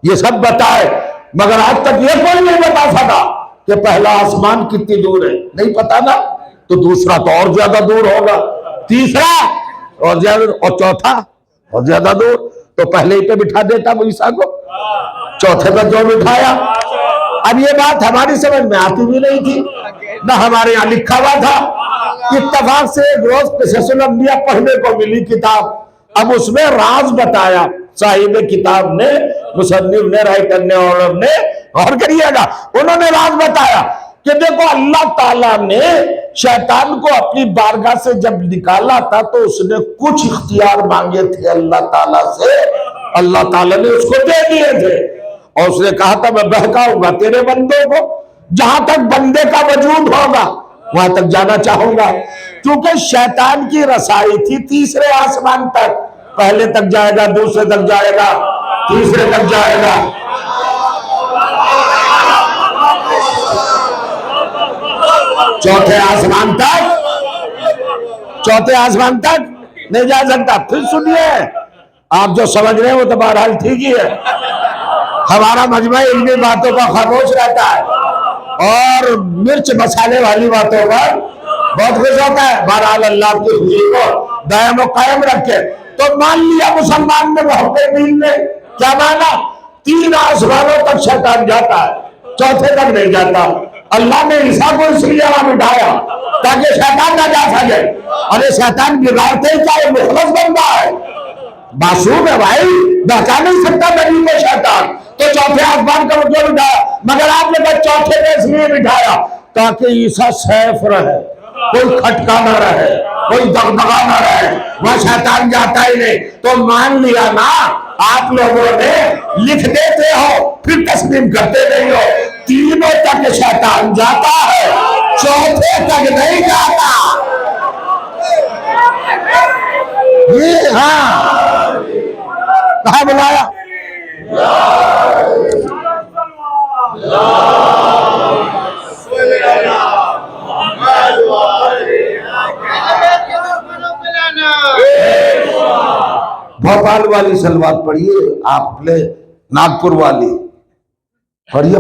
Speaker 2: یہ سب بتائے. مگر آج تک یہ کوئی نہیں بتا سکا کہ پہلا آسمان کتنی دور ہے. نہیں پتا نا، تو دوسرا تو اور زیادہ دور ہوگا، تیسرا اور زیادہ، اور چوتھا اور زیادہ دور. تو پہلے ہی پہ بٹھا دیتا وہ عیسیٰ کو، 4تھے پہ جو بٹھایا. اب یہ بات ہماری سمجھ میں آتی بھی نہیں تھی، نہ ہمارے یہاں لکھا ہوا تھا. اتفاق سے ایک روز قصص الانبیاء پڑھنے کو ملی کتاب. اب اس میں راز بتایا صاحب کتاب نے، مصنف نے، رائٹر نے، اور نے غور کریے گا، انہوں نے راز بتایا کہ دیکھو اللہ تعالیٰ نے شیطان کو اپنی بارگاہ سے جب نکالا تھا تو اس نے کچھ اختیار مانگے تھے اللہ تعالیٰ سے، اللہ تعالیٰ نے اس کو دے دیے تھے، اور اس نے کہا تھا میں بہکاؤں گا تیرے بندوں کو، جہاں تک بندے کا وجود ہوگا وہاں تک جانا چاہوں گا. کیونکہ شیطان کی رسائی تھی 3 آسمان تک، پہلے تک جائے گا، دوسرے تک جائے گا، تیسرے تک جائے گا. 4تھے آسمان تک نہیں جا سکتا. پھر سنیے، آپ جو سمجھ رہے ہیں وہ تو بہرحال ٹھیک ہی ہے. ہمارا مجمع علمی باتوں پر خاموش رہتا ہے اور مرچ مسالے والی باتوں پر بہت خوش ہوتا ہے. بہرحال اللہ کی خوشی کو دائم و قائم رکھے. تو مان لیا مسلمان نے محبت دین نے کیا مانا؟ 3 آسمانوں تک شیطان جاتا ہے، 4تھے تک نہیں جاتا. اللہ نے عیسیٰ کو اس لیے وہاں بٹھایا تاکہ شیطان نہ جا سکے. اور یہ شیطان بگاڑتے ہی کیا مخلص بندہ ہے، معصوم ہے بھائی، بہکا نہیں سکتا نبی کو شیطان. تو 4تھے آسمان کا جو بٹھایا، مگر آپ نے کہا 4تھے پہ اس لیے بٹھایا تاکہ عیسیٰ سیف رہے، کوئی کھٹکا نہ رہے، کوئی دغدغا نہ رہے، وہاں شیطان جاتا ہی نہیں. تو مان لیا نا، آپ لوگوں نے لکھ دیتے ہو پھر تسلیم کرتے نہیں ہو. 3 تک شیطان جاتا ہے، 4تھے تک نہیں جاتا. یہ ہاں کہاں بلایا؟ بھوپال والی سلوات پڑھیے آپ نے، ناگپور والی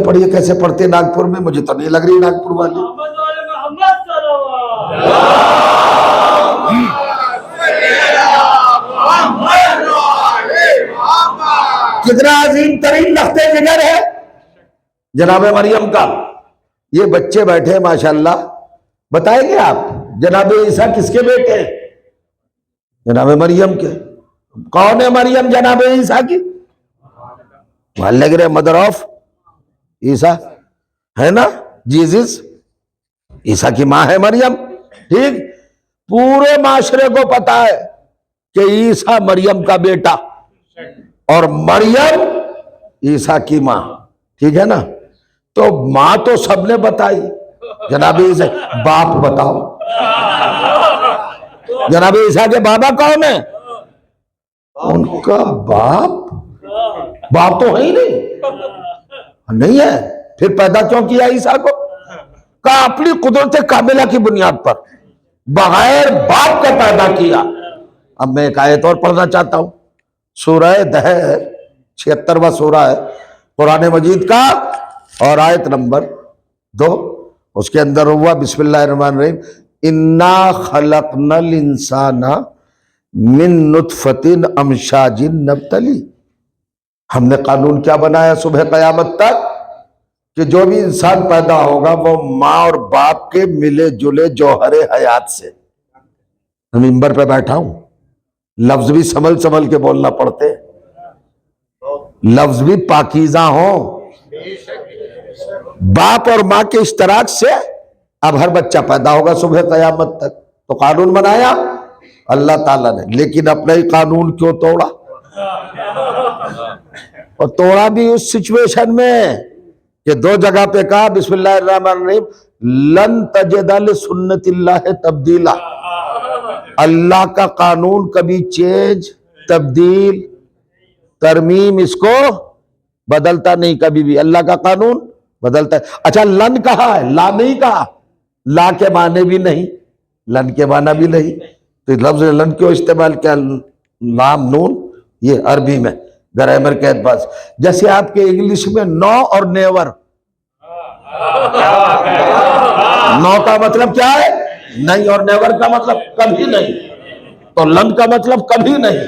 Speaker 2: پڑھیے کیسے پڑھتے ناگپور میں؟ مجھے تو نہیں لگ رہی ناگپور والی. کتنا عظیم ترین لخت جگر ہے جناب مریم کا. یہ بچے بیٹھے ماشاءاللہ، بتائیں گے آپ جناب عیسیٰ کس کے بیٹے ہیں؟ جناب مریم کے. کون ہے مریم جناب عیسیٰ کی؟ مان لگ رہے مدر آف عیسیٰ ہے نا، جیزس عیسیٰ کی ماں ہے مریم. ٹھیک، پورے معاشرے کو پتا ہے کہ عیسیٰ مریم کا بیٹا اور مریم عیسیٰ کی ماں. ٹھیک ہے نا. تو ماں تو سب نے بتائی، جناب عیسیٰ. باپ بتاؤ، جناب عیسیٰ کے بابا کون ہے؟ ان کا باپ تو ہے ہی نہیں ہے. پھر پیدا کیوں کیا عیسیٰ کو؟ کہا اپنی قدرت کاملہ کی بنیاد پر.
Speaker 1: بغیر باپ کا پیدا کیا. اب میں ایک آیت اور پڑھنا چاہتا ہوں. سورہ دہر 76واں سورہ ہے قرآن مجید کا اور آیت نمبر 2. اس کے اندر ہوا بسم اللہ الرحمن الرحیم انا خلقنا الانسان من نطفۃ امشاج نبتلی. ہم نے قانون کیا بنایا صبح قیامت تک کہ جو بھی انسان پیدا ہوگا وہ ماں اور باپ کے ملے جلے جوہر حیات سے. میں ممبر پہ بیٹھا ہوں, لفظ بھی سنبھل سنبھل کے بولنا پڑتے, لفظ بھی پاکیزہ ہوں. باپ اور ماں کے اشتراک سے اب ہر بچہ پیدا ہوگا صبح قیامت تک. تو قانون بنایا اللہ تعالیٰ نے, لیکن اپنا ہی قانون کیوں توڑا؟ اور توڑا بھی اس سچویشن میں کہ 2 جگہ پہ کہا بسم اللہ الرحمن الرحیم لن تجد لسنت اللہ تبدیلا. اللہ کا قانون کبھی چینج, تبدیل, ترمیم اس کو بدلتا نہیں کبھی بھی. اللہ کا قانون بدلتا ہے. اچھا لن کہا ہے, لا نہیں کہا. لا کے معنی بھی نہیں, لن کے معنی بھی نہیں, تو لفظ لن کیوں استعمال کیا؟ لام نون یہ عربی میں گرامر کے اعتبار سے, جیسے آپ کے انگلش میں نو اور نیور. نو کا مطلب کیا ہے؟ نہیں, اور نیور کا مطلب کبھی نہیں. تو لن کا مطلب کبھی نہیں.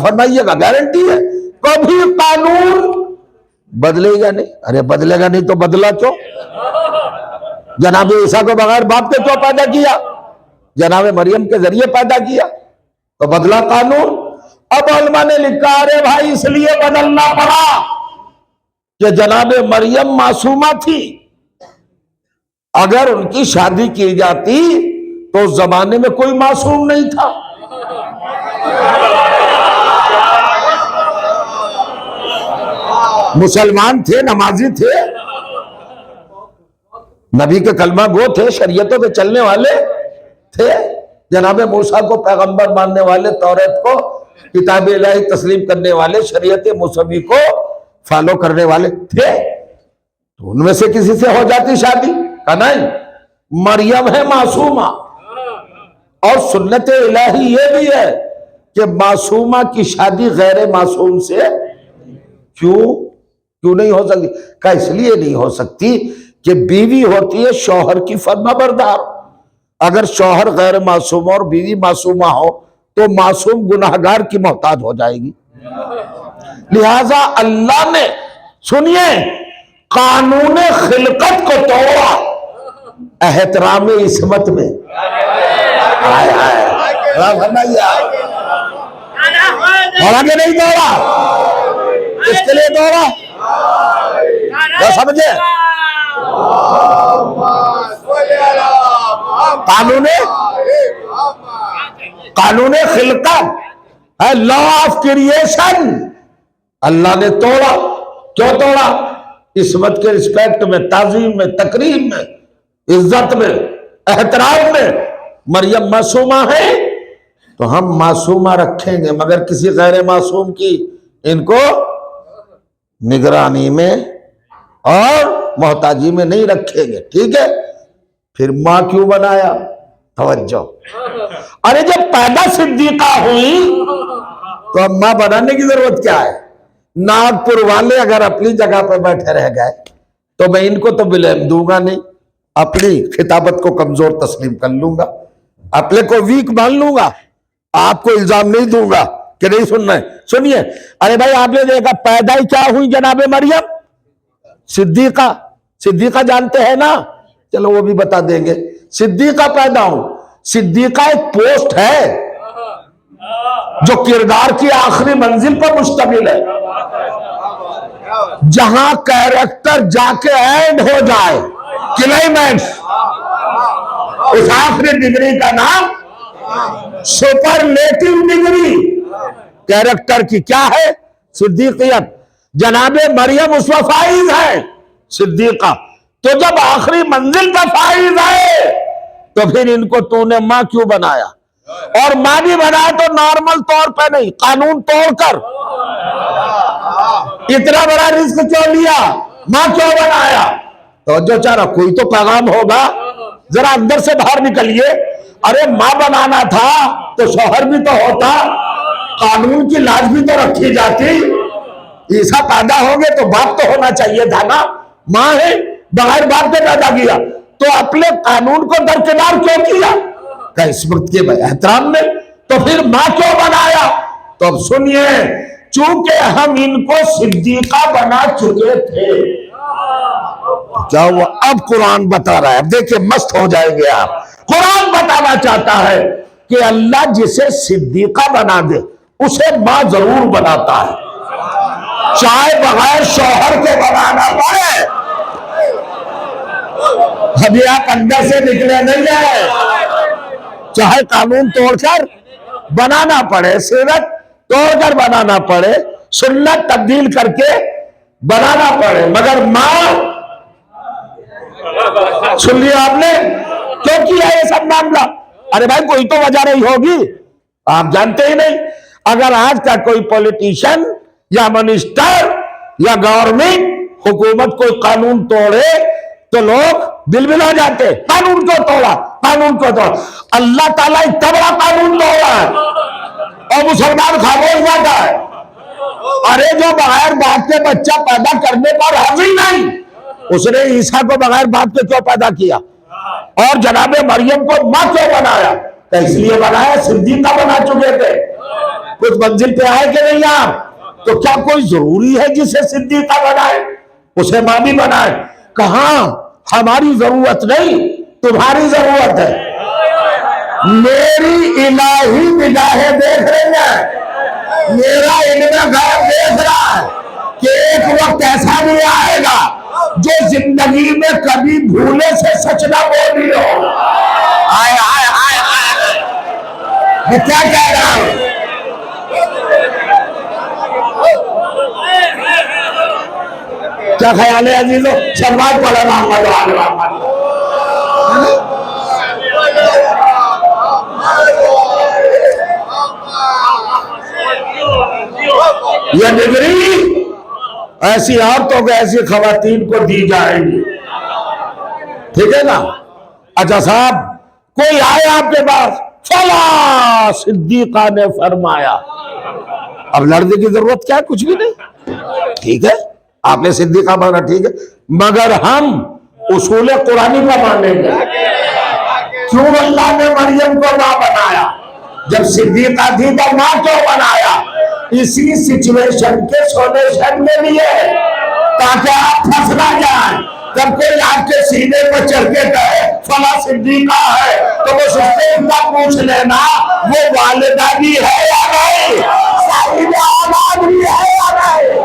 Speaker 1: فرمائیے گا گارنٹی ہے کبھی قانون بدلے گا نہیں. ارے بدلے گا نہیں تو بدلا کیوں؟ جناب عیسیٰ کو بغیر باپ کے کیوں پیدا کیا؟ جناب مریم کے ذریعے پیدا کیا تو بدلا قانون. اب علماء نے لکھا ارے بھائی اس لیے بدلنا پڑا کہ جناب مریم معصومہ تھی. اگر ان کی شادی کی جاتی تو اس زمانے میں کوئی معصوم نہیں تھا. مسلمان تھے, نمازی تھے, نبی کے کلمہ گو تھے, شریعتوں کے چلنے والے تھے, جناب موسیٰ کو پیغمبر ماننے والے, توریت کو کتاب الہی تسلیم کرنے والے, شریعت موسوی کو فالو کرنے والے تھے. تو ان میں سے کسی سے ہو جاتی شادی؟ کہ نہیں, مریم ہے معصومہ. اور سنت الہی یہ بھی ہے کہ معصومہ کی شادی غیر معصوم سے کیوں نہیں ہو سکتی؟ کہ اس لیے نہیں ہو سکتی کہ بیوی ہوتی ہے شوہر کی فرما بردار. اگر شوہر غیر معصوم اور بیوی معصومہ ہو تو معصوم گناہگار کی محتاج ہو جائے گی. لہذا اللہ نے سنیے قانون خلقت کو توڑا احترام عصمت میں. اور آگے نہیں توڑا, اس کے لیے توڑا کیا سمجھے؟ قانون خلقت ہے, لا آف کریشن اللہ نے توڑا. کیوں توڑا؟ عصمت کے رسپیکٹ میں, تعظیم میں, تکریم میں, عزت میں, احترام میں. مریم معصومہ ہے تو ہم معصومہ رکھیں گے, مگر کسی غیر معصوم کی ان کو نگرانی میں اور محتاجی میں نہیں رکھیں گے. ٹھیک ہے, پھر ماں کیوں بنایا؟ توجہ, ارے جب پیدا صدیقہ ہوئی تو اب ماں بنانے کی ضرورت کیا ہے؟ ناگپور والے اگر اپنی جگہ پہ بیٹھے رہ گئے تو میں ان کو تو بلیم دوں گا نہیں, اپنی خطابت کو کمزور تسلیم کر لوں گا, اپنے کو ویک مان لوں گا, آپ کو الزام نہیں دوں گا کہ نہیں سننا ہے. سنیے, ارے بھائی آپ نے دیکھا پیدا ہی کیا ہوئی جناب مریم؟ صدیقہ. صدیقہ جانتے ہیں نا؟ چلو وہ بھی بتا دیں گے. صدیقہ پیدا ہوں. صدیقہ ایک پوسٹ ہے جو کردار کی آخری منزل پر مشتمل ہے, جہاں کیریکٹر جا کے اینڈ ہو جائے, کلائمیکس. اس آخری ڈگری کا نام سپرلیٹو ڈگری. کیریکٹر کی کیا ہے؟ صدیقیت. جناب مریم اس میں فائز ہے صدیقہ. تو جب آخری منزل کا فائز ہے تو پھر ان کو تو نے ماں کیوں بنایا؟ اور ماں بھی بنایا تو نارمل طور پہ نہیں, قانون توڑ کر. اتنا بڑا رزق کیوں لیا؟ ماں کیوں بنایا؟ تو جو چارہ کوئی تو پیغام ہوگا. ذرا اندر سے باہر نکلیے
Speaker 2: ارے ماں بنانا تھا تو شوہر بھی تو ہوتا، قانون کی لاج بھی تو رکھی جاتی۔ عیسیٰ پیدا ہو گئے تو باپ تو ہونا چاہیے تھا نا، ماں ہے، بغیر باپ کے پیدا کیا تو اپنے قانون کو درکنار کیوں کیا؟ کہ اس وقت کے احترام میں تو پھر ماں کیوں بنایا؟ تو اب سنیے، چونکہ ہم ان کو صدیقہ بنا چکے تھے، کیا ہوا؟ اب قرآن بتا رہا ہے، اب دیکھیں مست ہو جائیں گے آپ۔ قرآن بتانا چاہتا ہے کہ اللہ جسے صدیقہ بنا دے اسے ماں ضرور بناتا ہے، چاہے بغیر شوہر کے بنانا پڑے۔ ابھی آپ اندر سے نکلے نہیں ہیں، چاہے قانون توڑ کر بنانا پڑے، سیرت توڑ کر بنانا پڑے، سنت تبدیل کر کے بنانا پڑے، مگر ماں، سن لیا آپ نے کیوں کیا یہ سب معاملہ؟ ارے بھائی کوئی تو وجہ نہیں ہوگی، آپ جانتے ہی نہیں۔ اگر آج کا کوئی پولیٹیشن یا منسٹر یا گورنمنٹ حکومت کوئی قانون توڑے تو لوگ دل بلا جاتے، قانون کو توڑا، قانون کو توڑا۔ اللہ تعالیٰ اتنا بڑا قانون توڑا ہے اور مسلمان خاموش بیٹھا ہے۔ ارے جو بغیر باپ کے بچہ پیدا کرنے پر راضی نہیں، اس نے عیسیٰ کو بغیر باپ کے کیوں پیدا کیا اور جناب مریم کو ماں کیوں بنایا؟ تو اس لیے بنایا صدیقہ بنا چکے تھے۔ کچھ منزل پہ آئے کہ نہیں آپ؟ تو کیا کوئی ضروری ہے جسے صدیقہ بنائے اسے ماں بھی بنائے؟ کہاں، ہماری ضرورت نہیں، تمہاری ضرورت ہے۔ میری الہی نگاہیں دیکھ رہی ہیں، میرا علم غیب دیکھ رہا ہے کہ ایک وقت ایسا بھی آئے گا جو زندگی میں کبھی بھولے سے سچ نہ بولی ہو۔ آئے آئے آئے آئے، میں کیا کہہ رہا ہوں؟ کیا خیال ہے عزیزو؟ سلوات پڑھا محمد وآل محمد۔ یہ ڈگری ایسی عورتوں کو، ایسی خواتین کو دی جائے گی، ٹھیک ہے نا؟ اچھا صاحب، کوئی آئے آپ کے پاس، فلاں صدیقہ نے فرمایا، اب لڑنے کی ضرورت کیا ہے؟ کچھ بھی نہیں، ٹھیک ہے، آپ نے صدیقہ مانا، ٹھیک ہے، مگر ہم اصول قرآنی کا مانیں گے۔ کیوں اللہ نے مریم کو ماں بنایا؟ جب صدیقہ تھی تو ماں کیوں بنایا؟ اسی سچویشن کے سولوشن کے لیے، تاکہ آپ پھنس نہ جائیں۔ جب کوئی آپ کے سینے پر چڑھ کے کہے فلاں صدیقہ ہے تو وہ اتنا پوچھ لینا وہ والدہ بھی ہے یا نہیں، صاحب اولاد بھی ہے یا نہیں۔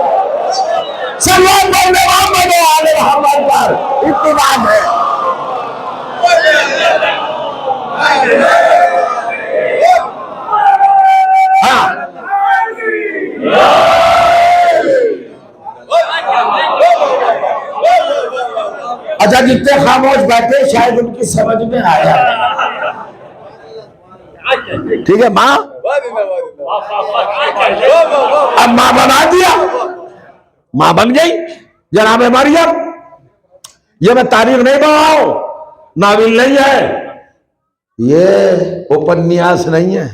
Speaker 2: سلام بولنے محمد وآل محمد پر اتباع ہے۔ ہاں، اچھا جتنے خاموش بیٹھے شاید ان کی سمجھ میں آیا، ٹھیک ہے؟ ماں، اب ماں بنا دیا، ماں بن گئی جناب مریم۔ یہ میں تاریخ نہیں بناؤں، ناول نہیں ہے، یہ اپنیاس نہیں ہے،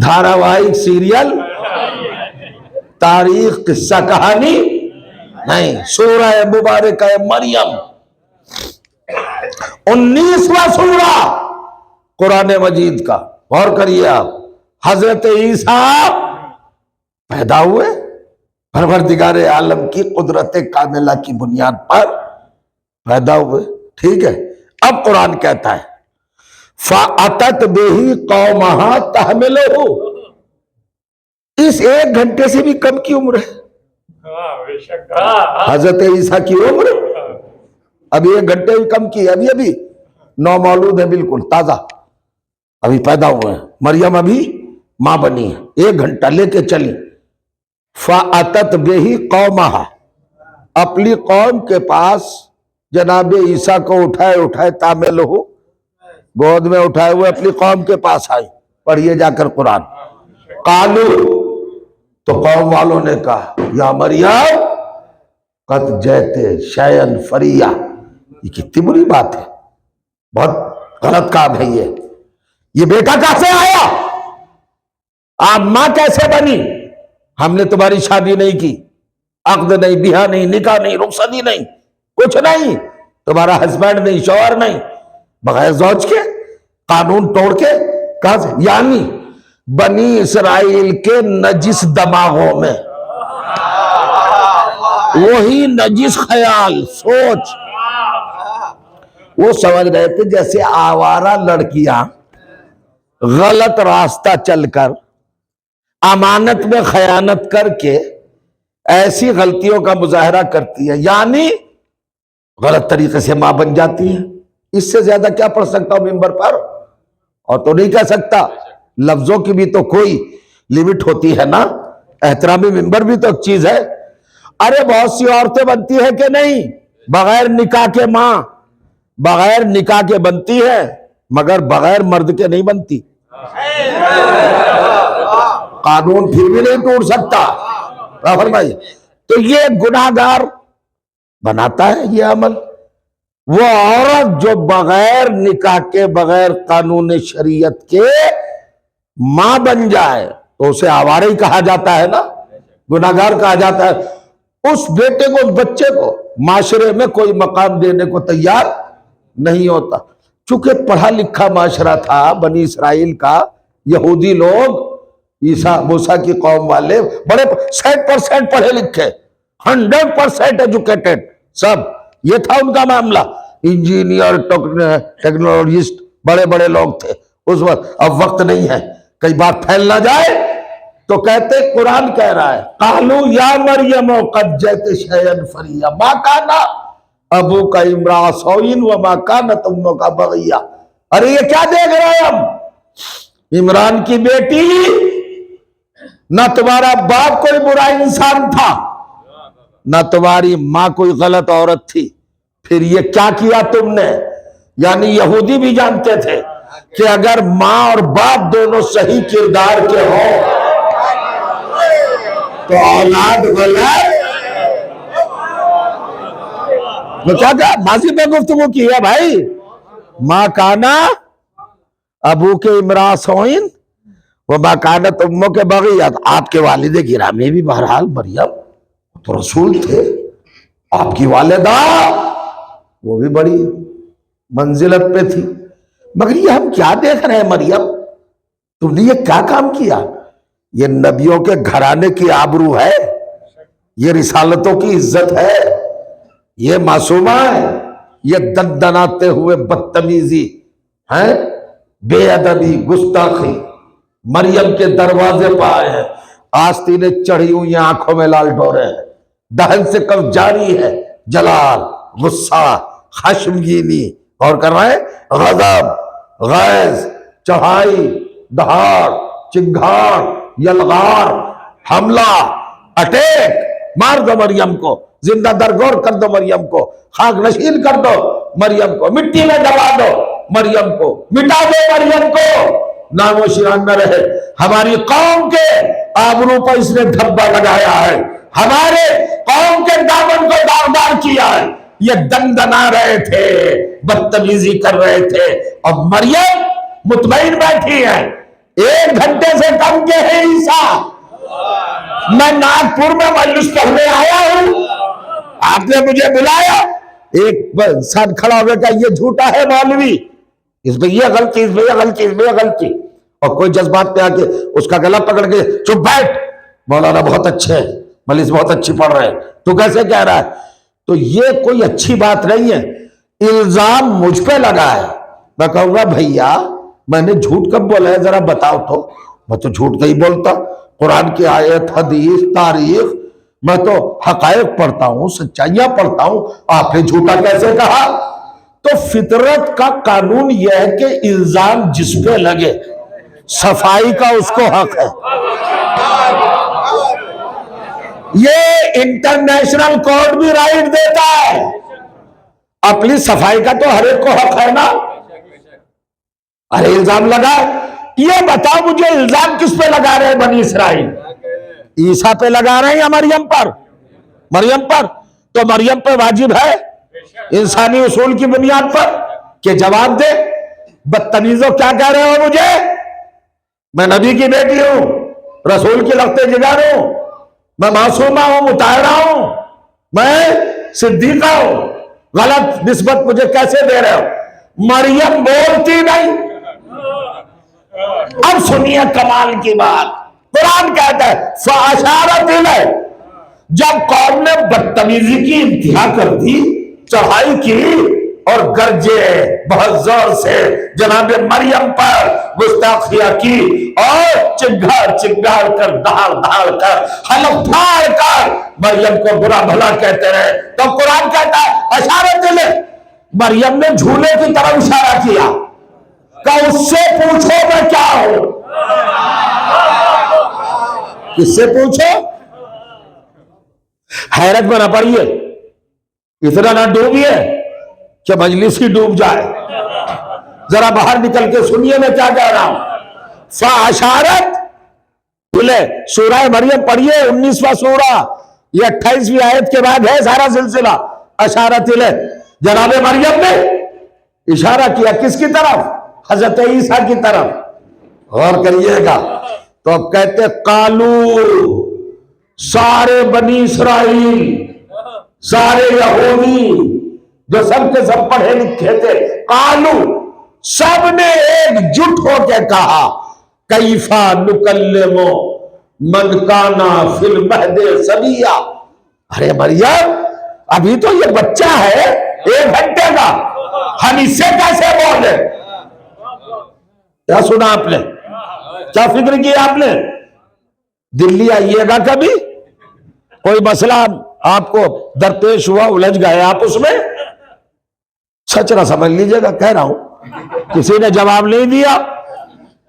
Speaker 2: دھاراواہک سیریل، تاریخ، قصہ کہانی نہیں۔ سورہ مبارکہ مریم 19واں سورہ قرآن مجید کا، غور کریے آپ۔ حضرت عیسیٰ پیدا ہوئے پروردگار عالم کی قدرت کاملہ کی بنیاد پر پیدا ہوئے، ٹھیک ہے؟ اب قرآن کہتا ہے فَأَتَتْ بِهِ قَوْمَهَا تَحْمِلُهُ، اس 1 گھنٹے سے بھی کم کی عمر ہے حضرت عیسیٰ کی عمر، ابھی 1 گھنٹے بھی کم کی، ابھی نو مولود ہے، بالکل تازہ، ابھی پیدا ہوئے ہیں۔ مریم ابھی ماں بنی ہے، 1 گھنٹہ لے کے چلی۔ فَأَتَتْ بِهِ قَوْمَهَا، اپنی قوم کے پاس جناب عیسیٰ کو اٹھائے تاملہ، گود میں اٹھائے ہوئے اپنی قوم کے پاس آئی۔ پڑھیے جا کر قرآن۔ قالو، تو قوم والوں نے کہا یا مریم قد جئت شیئا فریا، یہ کتنی بری بات ہے، بہت غلط کام ہے یہ بیٹا کیسے آیا؟ آپ ماں کیسے بنی؟ ہم نے تمہاری شادی نہیں کی، عقد نہیں، بیاہ نہیں، نکاح نہیں، رخصتی نہیں، کچھ نہیں، تمہارا ہسبینڈ نہیں، شوہر نہیں، بغیر زوج کے قانون توڑ کے کہاں سے؟ یعنی بنی اسرائیل کے نجس دماغوں میں وہی نجس خیال سوچ، وہ سمجھ رہے تھے جیسے آوارہ لڑکیاں غلط راستہ چل کر امانت میں خیانت کر کے ایسی غلطیوں کا مظاہرہ کرتی ہے، یعنی غلط طریقے سے ماں بن جاتی ہے۔ اس سے زیادہ کیا پڑھ سکتا ہوں ممبر پر؟ اور تو نہیں کہہ سکتا، لفظوں کی بھی تو کوئی لیمٹ ہوتی ہے نا، احترامی ممبر بھی تو ایک چیز ہے۔ ارے بہت سی عورتیں بنتی ہے کہ نہیں بغیر نکاح کے ماں، بغیر نکاح کے بنتی ہے مگر بغیر مرد کے نہیں بنتی۔ قانون پھر بھی نہیں ٹوٹ سکتا۔ فرمائیے، تو یہ گناہگار بناتا ہے یہ عمل۔ وہ عورت جو بغیر نکاح کے، بغیر قانون شریعت کے ماں بن جائے تو اسے آوارہ ہی کہا جاتا ہے نا، گناہگار کہا جاتا ہے۔ اس بیٹے کو، اس بچے کو معاشرے میں کوئی مقام دینے کو تیار نہیں ہوتا، چونکہ پڑھا لکھا معاشرہ تھا بنی اسرائیل کا۔ یہودی لوگ، عیسیٰ موسیٰ کی قوم والے بڑے 100% پڑھے لکھے، 100% ایجوکیٹڈ، سب یہ تھا ان کا معاملہ، انجینئر، ٹیکنالوجسٹ، بڑے بڑے لوگ تھے اس وقت۔ اب وقت نہیں ہے، کئی بات پھیل نہ جائے تو کہتے قرآن کہہ رہا ہے قالوا یا مریم قد جئت شیئا فریا ما کان ابوک امرأ سوء وما کانت امک بغیا۔ ارے یہ کیا دیکھ رہے ہیں ہم؟ عمران کی بیٹی، نہ تمہارا باپ کوئی برا انسان تھا، نہ تمہاری ماں کوئی غلط عورت تھی، پھر یہ کیا کیا تم نے؟ یعنی یہودی بھی جانتے تھے کہ اگر ماں اور باپ دونوں صحیح کردار کے ہوں تو اولاد غلط۔ وہ کیا کہا؟ ماضی میں گفتگو کی ہے بھائی، ماں کانا ابو کے امرا سوئن وہ ماں کانت امو کے بغیت۔ آپ کے والد گرامی بھی بہرحال مریم تو رسول تھے، آپ کی والدہ وہ بھی بڑی منزلت پہ تھی، مگر یہ ہم کیا دیکھ رہے ہیں مریم، تم نے یہ کیا کام کیا؟ یہ نبیوں کے گھرانے کی آبرو ہے، یہ رسالتوں کی عزت ہے، یہ معصومہ ہے، یہ دندناتے ہوئے بدتمیزی ہے، بے ادبی، گستاخی مریم کے دروازے پہ آئے ہیں، آستینیں چڑھی ہوئی ہیں، آنکھوں میں لال ڈورے ہیں، دہن سے کف جاری ہے، جلال، غصہ، خشمگینی، اور کر رہے ہیں غضب، غیظ، چڑھائی، دہاڑ، چنگھاڑ، یلغار، حملہ، اٹیک، مار دو مریم کو، زندہ درگور کر دو مریم کو، خاک نشین کر دو مریم کو، مٹی میں دبا دو مریم کو، مٹا دو مریم کو، نام و شان نہ رہے۔ ہماری قوم کے آبرو پر اس نے دھبا لگایا ہے، ہمارے قوم کے دامن کو داغدار کیا ہے۔ یہ دندنا رہے تھے، بدتمیزی کر رہے تھے، اور مریم مطمئن بیٹھی ہے۔ 1 گھنٹے سے کم کے ہیں عیسیٰ، میں ناگپور میں مجلس پڑھنے آیا ہوں، آپ نے مجھے بلایا، ایک انسان کھڑا ہوئے کہ یہ جھوٹا ہے مولوی، اس میں یہ غلطی، اس میں یہ غلطی، اس میں یہ غلطی، اور کوئی جذبات پہ آ کے اس کا گلا پکڑ کے چپ بیٹھ، مولانا بہت اچھے ہیں، مجلس بہت اچھی پڑھ رہے ہیں، تو کیسے کہہ رہا ہے؟ تو یہ کوئی اچھی بات نہیں ہے، الزام مجھ پہ لگا ہے۔ میں کہوں گا بھیا میں نے جھوٹ کب بولا ہے ذرا بتاؤ تو، میں تو جھوٹ نہیں بولتا، قرآن کی آیت، حدیث، تاریخ، میں تو حقائق پڑھتا ہوں، سچائیاں پڑھتا ہوں، آپ نے جھوٹا کیسے کہا؟ تو فطرت کا قانون یہ ہے کہ الزام جس پہ لگے صفائی کا اس کو حق ہے۔ یہ انٹرنیشنل کورٹ بھی رائٹ دیتا ہے، اپنی صفائی کا تو ہر ایک کو حق ہے نا۔ ارے الزام لگا، یہ بتاؤ مجھے الزام کس پہ لگا رہے ہیں بنی اسرائیل؟ عیسیٰ پہ لگا رہے ہیں یا مریم پر؟ مریم پر، تو مریم پہ واجب ہے انسانی اصول کی بنیاد پر کہ جواب دے۔ بدتمیزوں کیا کہہ رہے ہو مجھے؟ میں نبی کی بیٹی ہوں، رسول کی لخت جگر ہوں، میں معصومہ ہوں، مطہرہ ہوں، میں صدیقہ ہوں، غلط نسبت مجھے کیسے دے رہے ہو؟ مریم بولتی نہیں۔ اب سنیے کمال کی بات، قرآن کہتا ہے فَأَشَارَتْ إِلَيْهِ، جب قوم نے بدتمیزی کی انتہا کر دی، چڑھائی کی اور گرجے بہت زور سے جناب مریم پر گستاخیاں کی اور چنگھاڑ چنگھاڑ کر دھاڑ دھاڑ کر حلف پھاڑ کر مریم کو برا بھلا کہتے رہے، تو قرآن کہتا ہے اشارت لے، مریم نے جھولے کی طرف اشارہ کیا کہ اس سے پوچھو میں کیا ہوں۔ کس سے پوچھو؟ حیرت میں نہ پڑیے، اتنا نہ ڈوبیے کہ مجلس ہی ڈوب جائے، ذرا باہر نکل کے سنیے میں کیا کہہ رہا ہوں۔ فاشارت بولے سورہ مریم پڑھیے 19واں سورہ، یہ 28ویں آیت کے بعد ہے سارا سلسلہ۔ اشارت الیہ، جناب مریم نے اشارہ کیا کس کی طرف؟ حضرت عیسیٰ کی طرف۔ غور کریے گا تو اب کہتے قالو، سارے بنی اسرائیل، سارے یہودی جو سب کے سب پڑھے لکھے تھے، قالو، سب نے ایک جٹ ہو کے کہا کیفا نکلم من کانا فی المہد صبیا، ارے مریم ابھی تو یہ بچہ ہے 1 گھنٹے کا، ہم اس سے کیسے بولے؟ کیا سنا آپ نے؟ کیا فکر کی آپ نے؟ دلی آئیے گا کبھی، کوئی مسئلہ آپ کو درپیش ہوا، الجھ گئے آپ اس میں، سچ نہ سمجھ لیجئے گا، کہہ رہا ہوں، کسی نے جواب نہیں دیا،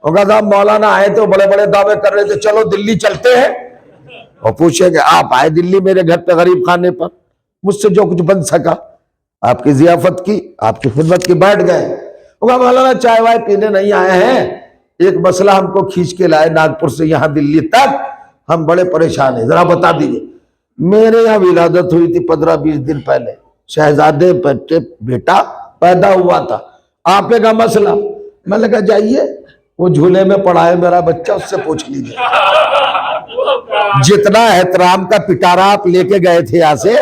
Speaker 2: وہ کہا صاحب مولانا آئے تھے بڑے بڑے دعوے کر رہے تھے، چلو دلی چلتے ہیں، اور پوچھے کہ آپ آئے دلی میرے گھر پہ غریب خانے پر، مجھ سے جو کچھ بن سکا آپ کی ضیافت کی، آپ کی خدمت کی، بیٹھ گئے۔ وہ کہا مولانا چائے وائے پینے نہیں آئے ہیں، ایک مسئلہ ہم کو کھینچ کے لائے ناگپور سے یہاں دلی تک، ہم بڑے پریشان ہیں، ذرا بتا دیجئے۔ میرے یہاں ولادت ہوئی تھی 15-20 دن پہلے، شہزادے بیٹا پیدا ہوا تھا، آپ کا مسئلہ، میں نے کہا جائیے وہ جھولے میں پڑا ہے میرا بچہ، اس سے پوچھ لیجئے۔ جتنا احترام کا پٹارا آپ لے کے گئے تھے یہاں سے،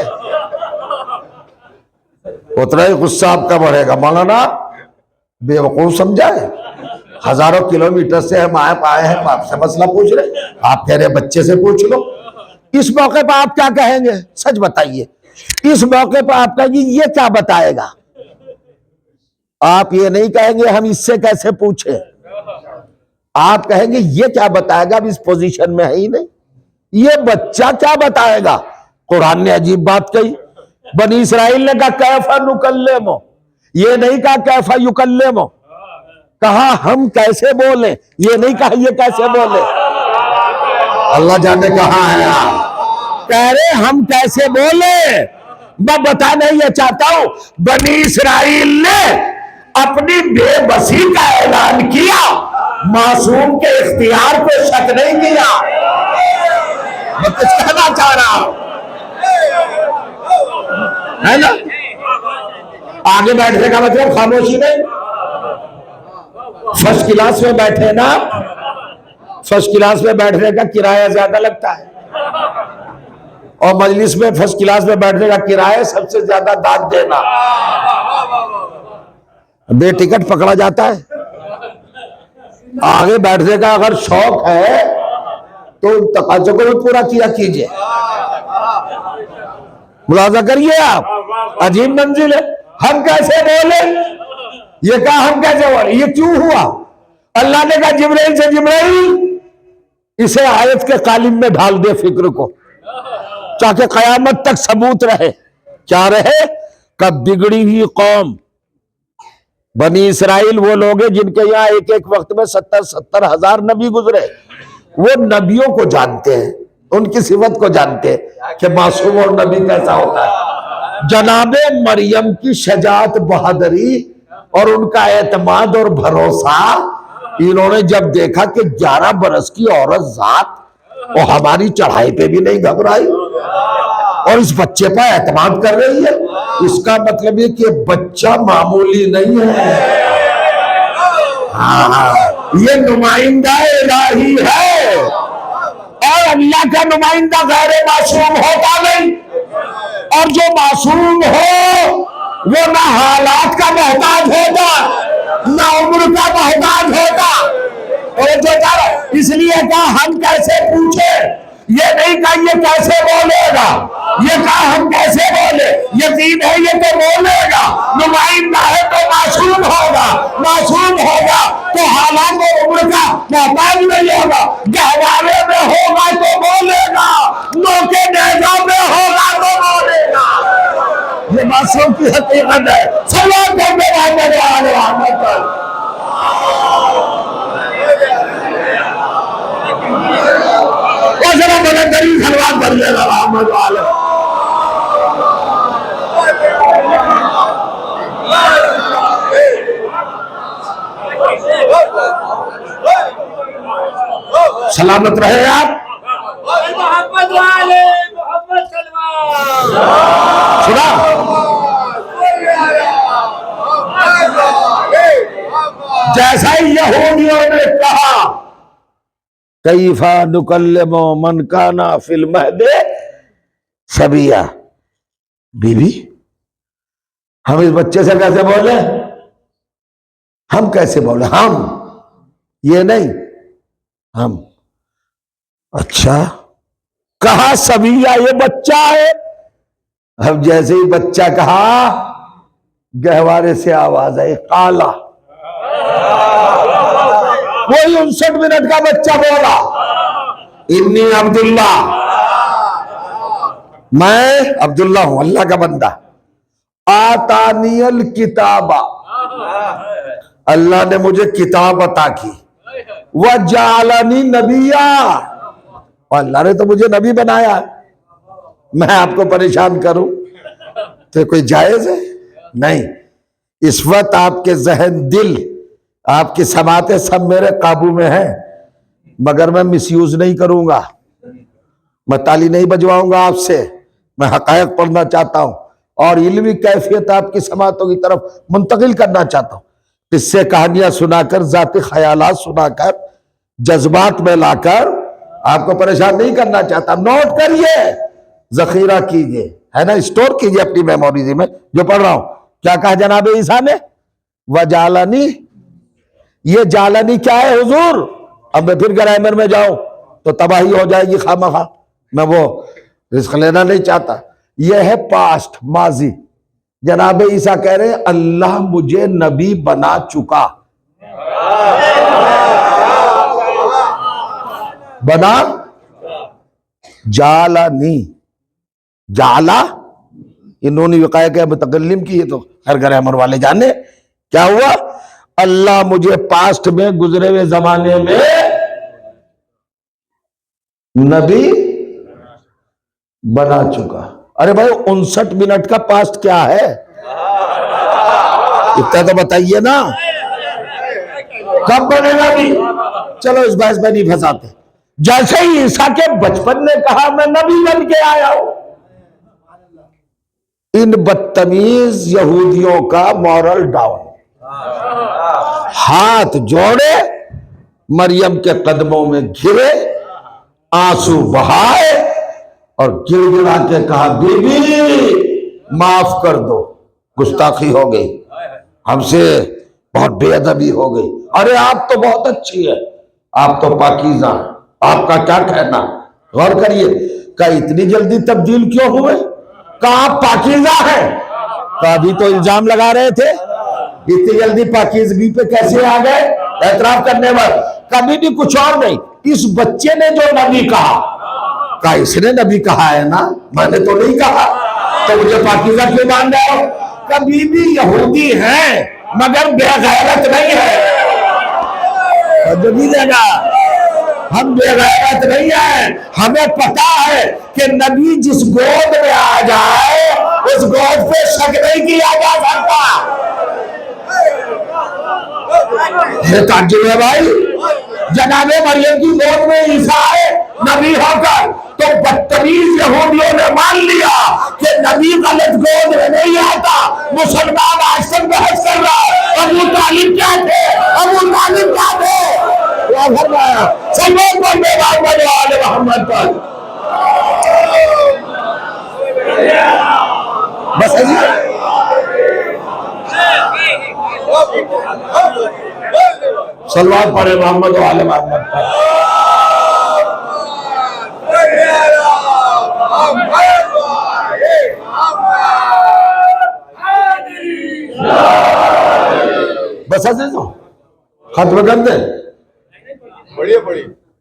Speaker 2: اتنا ہی غصہ آپ کا بڑھے گا۔ مولانا بے وقوف سمجھا ہے، ہزاروں کلومیٹر سے ہم آئے ہیں آپ سے مسئلہ پوچھ رہے، آپ کہہ رہے بچے سے پوچھ لو۔ اس موقع پہ آپ کیا کہیں گے؟ سچ بتائیے، اس موقع پہ آپ کہیں گے یہ کیا بتائے گا؟ آپ یہ نہیں کہیں گے ہم اس سے کیسے پوچھیں، آپ کہیں گے یہ کیا بتائے گا، اب اس پوزیشن میں ہے ہی نہیں، یہ بچہ کیا بتائے گا۔ قرآن نے عجیب بات کہی، بنی اسرائیل نے کہا کیفا نکلم، یہ نہیں کہا کیفا یکلم، کہا ہم کیسے بولیں، یہ نہیں کہا یہ کیسے بولیں۔ اللہ جانے کہاں ہے آپ، کہہ رہے ہم کیسے بولیں۔ میں بتانا یہ چاہتا ہوں بنی اسرائیل نے اپنی بے بسی کا اعلان کیا، معصوم کے اختیار پہ شک نہیں کیا۔ میں کچھ کہنا چاہ رہا ہوں، ہے نا؟ آگے بیٹھنے کا مطلب خاموشی نہیں، فرسٹ کلاس میں بیٹھے نا، فرسٹ کلاس میں بیٹھنے کا کرایہ زیادہ لگتا ہے، اور مجلس میں فرسٹ کلاس میں بیٹھنے کا کرایہ سب سے زیادہ داد دینا، بے ٹکٹ پکڑا جاتا ہے۔ آگے بیٹھنے کا اگر شوق ہے تو ان تقاضوں کو بھی پورا کیا کیجئے۔ ملاحظہ کریے آپ، عجیب منزل ہے، ہم کیسے بولے، یہ کہا ہم کیسے بولے، یہ کیوں ہوا؟ اللہ نے کہا جبرائیل سے جبرائیل اسے آیت کے قالب میں ڈھال دے فکر کو، تاکہ قیامت تک ثبوت رہے۔ کیا رہے؟ کہ بگڑی ہوئی قوم بنی اسرائیل وہ لوگ ہیں جن کے یہاں ایک ایک وقت میں 70 ہزار نبی گزرے، وہ نبیوں کو جانتے ہیں، ان کی صفت کو جانتے ہیں کہ معصوم اور نبی کیسا ہوتا ہے۔ جناب مریم کی شجاعت، بہادری اور ان کا اعتماد اور بھروسہ، انہوں نے جب دیکھا کہ 11 برس کی عورت ذات وہ ہماری چڑھائی پہ بھی نہیں گھبرائی اور اس بچے پر اعتماد کر رہی ہے، اس کا مطلب یہ کہ بچہ معمولی نہیں ہے۔ یہ نمائندہ الہی ہے، اور اللہ کا نمائندہ غیر معصوم ہوتا نہیں، اور جو معصوم ہو وہ نہ حالات کا محتاج ہوتا نہ عمر کا محتاج ہوتا۔ اور جو اس لیے کہا ہم کیسے پوچھے، یہ نہیں کہا یہ کیسے بولے گا، یہ کہا ہم کیسے بولے، یقین ہے یہ تو بولے گا، نمائندہ ہے تو معصوم ہوگا، معصوم ہوگا تو حالات و عمر کا محتاج نہیں ہوگا، گہوارے میں ہوگا تو بولے گا، نوکے نیزہ میں ہوگا تو بولے گا۔ یہ معصوم کی حقیقت ہے۔ سلام کرنے والے والے رحمت پر بلندری سلوات بھر لے گا رحمت والے۔ سلامت رہے آپ۔
Speaker 3: محمد والے محمد سلمان
Speaker 2: سنا جیسا ہی یہودیوں نے کہا کیفا نکلم من کانا فی المہد صبیا، بی بی ہم اس بچے سے کیسے بولے، ہم کیسے بولے، ہم یہ نہیں ہم، اچھا کہا صبیہ یہ بچہ ہے۔ اب جیسے ہی بچہ کہا گہوارے سے آواز آئی قالا، وہی 59 منٹ کا بچہ بولا انی عبداللہ، میں عبداللہ ہوں، اللہ کا بندہ، آتانی الکتاب، اللہ نے مجھے کتاب عطا کی، وجعلنی نبیا، اور اللہ نے تو مجھے نبی بنایا، میں آپ کو پریشان کروں تو کوئی جائز ہے؟ نہیں۔ اس وقت آپ کے ذہن، دل، آپ کی سماعتیں سب میرے قابو میں ہیں، مگر میں مس یوز نہیں کروں گا، میں تالی نہیں بجواؤں گا آپ سے، میں حقائق پڑھنا چاہتا ہوں اور علمی کیفیت آپ کی سماعتوں کی طرف منتقل کرنا چاہتا ہوں، قصے کہانیاں سنا کر، ذاتی خیالات سنا کر، جذبات میں لا کر آپ کو پریشان نہیں کرنا چاہتا۔ نوٹ کریے، ذخیرہ کیجئے، ہے نا، اسٹور کیجئے اپنی میموریز میں جو پڑھ رہا ہوں۔ کیا کہا جناب عیسیٰ نے؟ وجعلنی، یہ جالنی کیا ہے حضور؟ اب میں پھر گرامر میں جاؤں تو تباہی ہو جائے گی خامخواہ، میں وہ رزق لینا نہیں چاہتا۔ یہ ہے پاسٹ، ماضی۔ جناب عیسیٰ کہہ رہے ہیں اللہ مجھے نبی بنا چکا، بنا، جالانی، جالا انہوں نے وقایہ کے متکلم کی، یہ تو ہر گرامر والے جانے۔ کیا ہوا؟ اللہ مجھے پاسٹ میں، گزرے ہوئے زمانے میں نبی بنا چکا۔ ارے بھائی 59 منٹ کا پاسٹ کیا ہے؟ اتنا تو بتائیے نا، کب بنے نبی؟ چلو اس بحث میں نہیں پھنساتے۔ جیسے ہی عیسیٰ کے بچپن نے کہا میں نبی بن کے آیا ہوں، ان بدتمیز یہودیوں کا مورل ڈاؤن، ہاتھ جوڑے، مریم کے قدموں میں گرے، آنسو بہائے اور گر گرا کے کہا بی بی معاف کر دو، گستاخی ہو گئی، ہم سے بہت بے ادبی ہو گئی۔ ارے آپ تو بہت اچھی ہے، آپ تو پاکیزہ، آپ کا کیا کہنا؟ غور کریے، کہ اتنی جلدی تبدیل کیوں ہوئے؟ کہ آپ پاکیزہ ہیں، تو ابھی تو الزام لگا رہے تھے، اتنی جلدی پاکیزگی پہ کیسے آ گئے؟ اعتراف کرنے پر کبھی بھی کچھ اور نہیں۔ اس بچے نے جو نبی کہا اس نے نبی کہا ہے نا، میں نے تو نہیں کہا، تو مجھے پاکیزہ کیوں مان رہے ہو؟ کبھی بھی یہودی ہیں مگر بے غیرت نہیں ہے، جو بھی دے گا، ہم بے غیرت نہیں ہیں، ہمیں پتا ہے کہ نبی جس گود میں آ جائے اس گود پہ شک نہیں کیا جا سکتا۔ یہ تعجب ہے بھائی، جناب مریم کی گود میں عیسیٰ ہے نبی ہو کر تو بدتمیز یہودیوں نے مان لیا کہ نبی غلط گود میں نہیں آتا. مسلمان آج تک بحث کر رہا ہے ابو طالب کیا تھے، ابو طالب کیا تھے. کیا فرمایا؟ سلمان بندے محمد والے محمد پر. بس ہے جی. سلوات پڑھے محمد والے محمد پر. بس ایسے تو ختم کر دیں.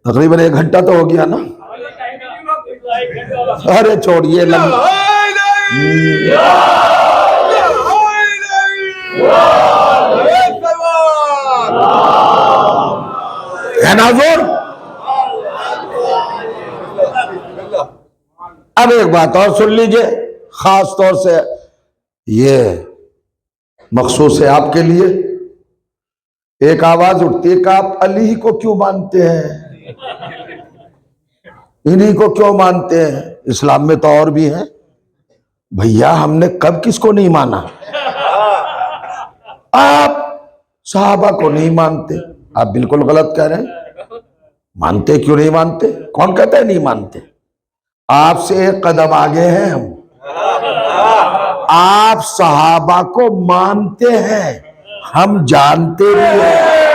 Speaker 2: تقریباً 1 گھنٹہ تو ہو گیا نا. ارے چھوڑیے ہے نا حضور. اب ایک بات اور سن لیجئے، خاص طور سے یہ مخصوص ہے آپ کے لیے. ایک آواز اٹھتی ہے کہ آپ علی کو کیوں مانتے ہیں، انہی کو کیوں مانتے ہیں؟ اسلام میں تو اور بھی ہیں. بھیا ہم نے کب کس کو نہیں مانا؟ آپ صحابہ کو نہیں مانتے. آپ بالکل غلط کہہ رہے ہیں. مانتے کیوں نہیں مانتے؟ کون کہتا ہے نہیں مانتے؟ آپ سے 1 قدم آگے ہیں ہم. آپ صحابہ کو مانتے ہیں، ہم جانتے بھی ہیں.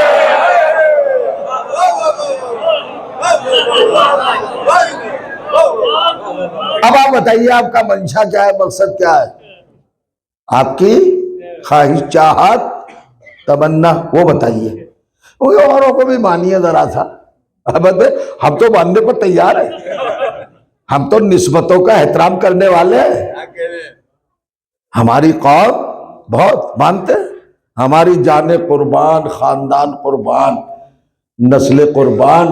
Speaker 2: اب آپ بتائیے آپ کا منشا کیا ہے، مقصد کیا ہے، آپ کی خواہش، چاہت، تمنا وہ بتائیے. اوروں کو بھی مانیے ذرا سا. ہم تو ماننے کو تیار ہیں. ہم تو نسبتوں کا احترام کرنے والے ہیں. ہماری قوم بہت مانتے ہیں. ہماری جان قربان، خاندان قربان، نسل قربان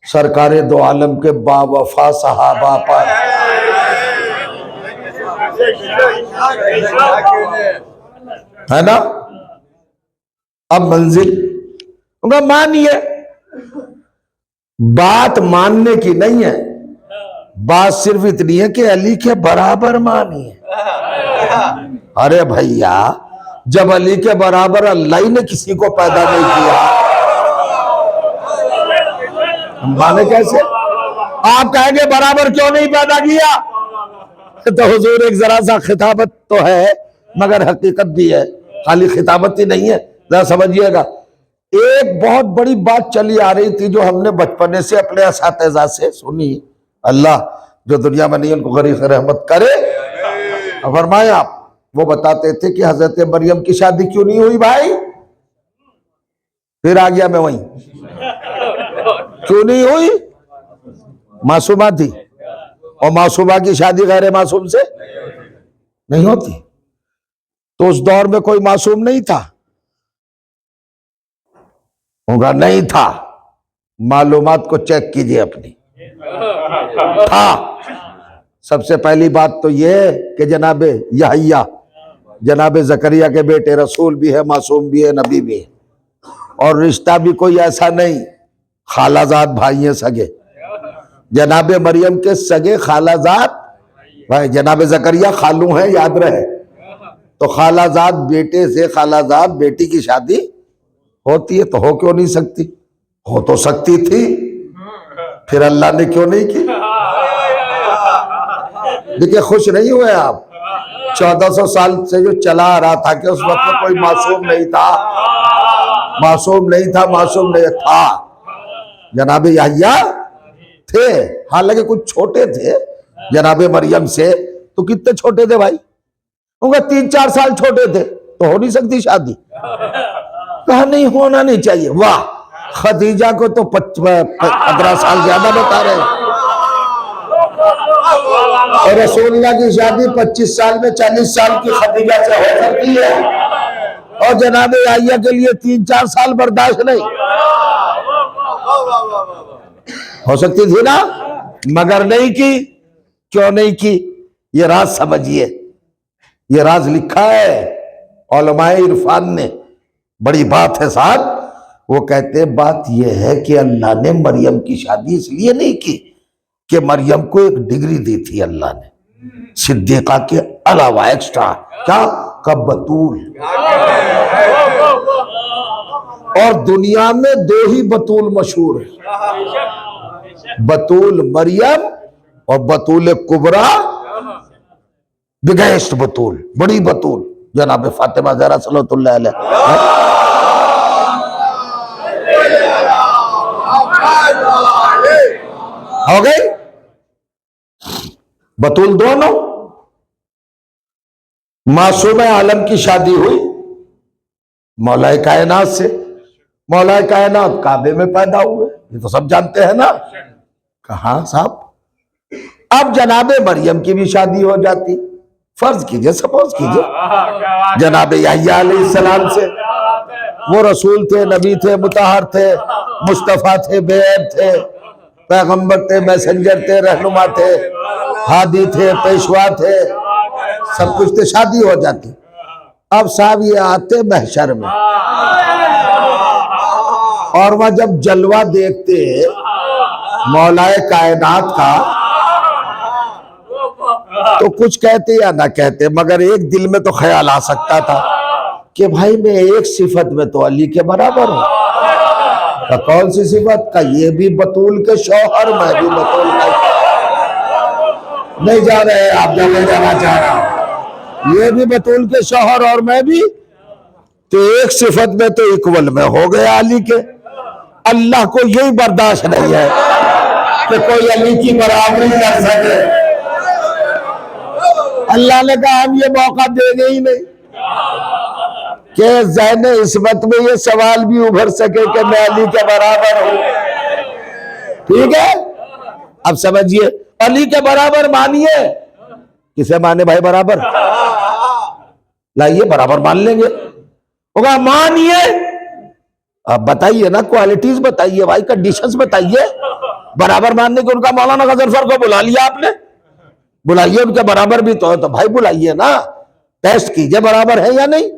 Speaker 2: سرکار دو عالم کے با وفا صحابہ پر. ہے نا. اب منزل مانیے. بات ماننے کی نہیں ہے، بات صرف اتنی ہے کہ علی کے برابر مانیے. ارے بھیا جب علی کے برابر اللہ ہی نے کسی کو پیدا نہیں کیا، مانے کیسے؟ آپ کہیں گے برابر کیوں نہیں پیدا کیا، تو حضور ایک ذرا سا خطابت تو ہے مگر حقیقت بھی ہے. خالی خطابت ہی نہیں ہے، ذرا سمجھیے گا. ایک بہت بڑی بات چلی آ رہی تھی جو ہم نے بچپنے سے اپنے اساتذہ سے سنی. اللہ جو دنیا میں نہیں ان کو غریق رحمت کرے. فرمایا آپ وہ بتاتے تھے کہ حضرت مریم کی شادی کیوں نہیں ہوئی بھائی. پھر آ گیا میں وہیں. کیوں نہیں ہوئی؟ معصومہ تھی، اور معصومہ کی شادی غیر معصوم سے نہیں ہوتی. تو اس دور میں کوئی معصوم نہیں تھا؟ ہوگا نہیں تھا. معلومات کو چیک کیجئے اپنی. تھا. سب سے پہلی بات تو یہ کہ جناب یحییٰ جناب زکریا کے بیٹے رسول بھی ہے، معصوم بھی ہے، نبی بھی ہے. اور رشتہ بھی کوئی ایسا نہیں، خالہ زاد بھائی ہیں سگے. جناب مریم کے سگے خالہ زاد بھائی. جناب زکریا خالو ہیں، یاد رہے. تو خالہ زاد بیٹے سے خالہ زاد بیٹی کی شادی ہوتی ہے تو ہو کیوں نہیں سکتی؟ ہو تو سکتی تھی، پھر اللہ نے کیوں نہیں کی؟ دیکھیں خوش نہیں ہوئے آپ. 1400 سال سے جو چلا آ رہا تھا کہ اس وقت میں کوئی معصوم نہیں تھا، معصوم نہیں تھا، معصوم نہیں تھا. جناب یحییٰ تھے، حالانکہ کچھ چھوٹے تھے جناب مریم سے. تو کتنے چھوٹے تھے بھائی؟ 3-4 سال چھوٹے تھے تو ہو نہیں سکتی شادی. کہا نہیں ہونا نہیں چاہیے. واہ، خدیجہ کو تو 15 سال زیادہ بتا رہے ہیں، اور رسول اللہ کی شادی 25 سال میں 40 سال کی خدیجہ سے ہو سکتی ہے، اور جناب یحییٰ کے لیے 3-4 سال برداشت نہیں ہو سکتی تھی نا، مگر نہیں کی. کیوں نہیں کی؟ یہ راز سمجھیے. یہ راز لکھا ہے علماء عرفان نے. بڑی بات ہے صاحب. وہ کہتے بات یہ ہے کہ اللہ نے مریم کی شادی اس لیے نہیں کی
Speaker 1: کہ مریم کو ایک ڈگری دی تھی اللہ نے صدیقہ کے علاوہ ایکسٹرا، کیا کہ بطول. اور دنیا میں دو ہی بطول مشہور ہیں، بطول مریم اور بطول کبریٰ، بگیسٹ بطول، بڑی بطول جناب فاطمہ زہرا صلی اللہ علیہ. ہو گئی بطول دونوں. معصوم عالم کی شادی ہوئی مولا کائنات سے. مولا کائنات کعبے میں پیدا ہوئے، یہ تو سب جانتے ہیں نا. کہاں صاحب؟ اب جناب مریم کی بھی شادی ہو جاتی. فرض کیجئے، سپوز کیجئے جناب یحییٰ علیہ السلام سے. وہ رسول تھے، نبی تھے، مطہر تھے، مصطفیٰ تھے، بے عیب تھے، پیغمبر تھے، میسنجر تھے، رہنما تھے، ہادی تھے، پیشوا تھے، سب کچھ تھے، شادی ہو جاتی. اب صاحب یہ آتے محشر میں اور وہ جب جلوہ دیکھتے مولا کائنات کا تو کچھ کہتے یا نہ کہتے، مگر ایک دل میں تو خیال آ سکتا تھا کہ بھائی میں ایک صفت میں تو علی کے برابر ہوں. کہ کون سی صفت؟ کا یہ بھی بطول کے شوہر، میں بھی بطول کا. نہیں جا رہے آپ، جب میں جانا چاہ رہا ہوں، یہ بھی بطول کے شوہر اور میں بھی، تو ایک صفت میں تو اکول میں ہو گئے علی کے. اللہ کو یہی برداشت نہیں ہے کہ کوئی علی کی برابری کر سکے. اللہ نے کہا ہم یہ موقع دے گے ہی نہیں کہ ذہن عصمت میں یہ سوال بھی ابھر سکے کہ میں علی کے برابر ہوں. ٹھیک ہے، اب سمجھیے علی کے برابر مانیے. کسے مانے بھائی برابر؟ لائیے برابر مان لیں گے. ہوگا مانیے، اب بتائیے نا کوالٹیز بتائیے بھائی، کنڈیشنز بتائیے برابر ماننے کے. ان کا مولانا غضنفر کو بلا لیا آپ نے، بلائیے ان کے برابر بھی تو ہے تو بھائی بلائیے نا، ٹیسٹ کیجئے برابر ہے یا نہیں.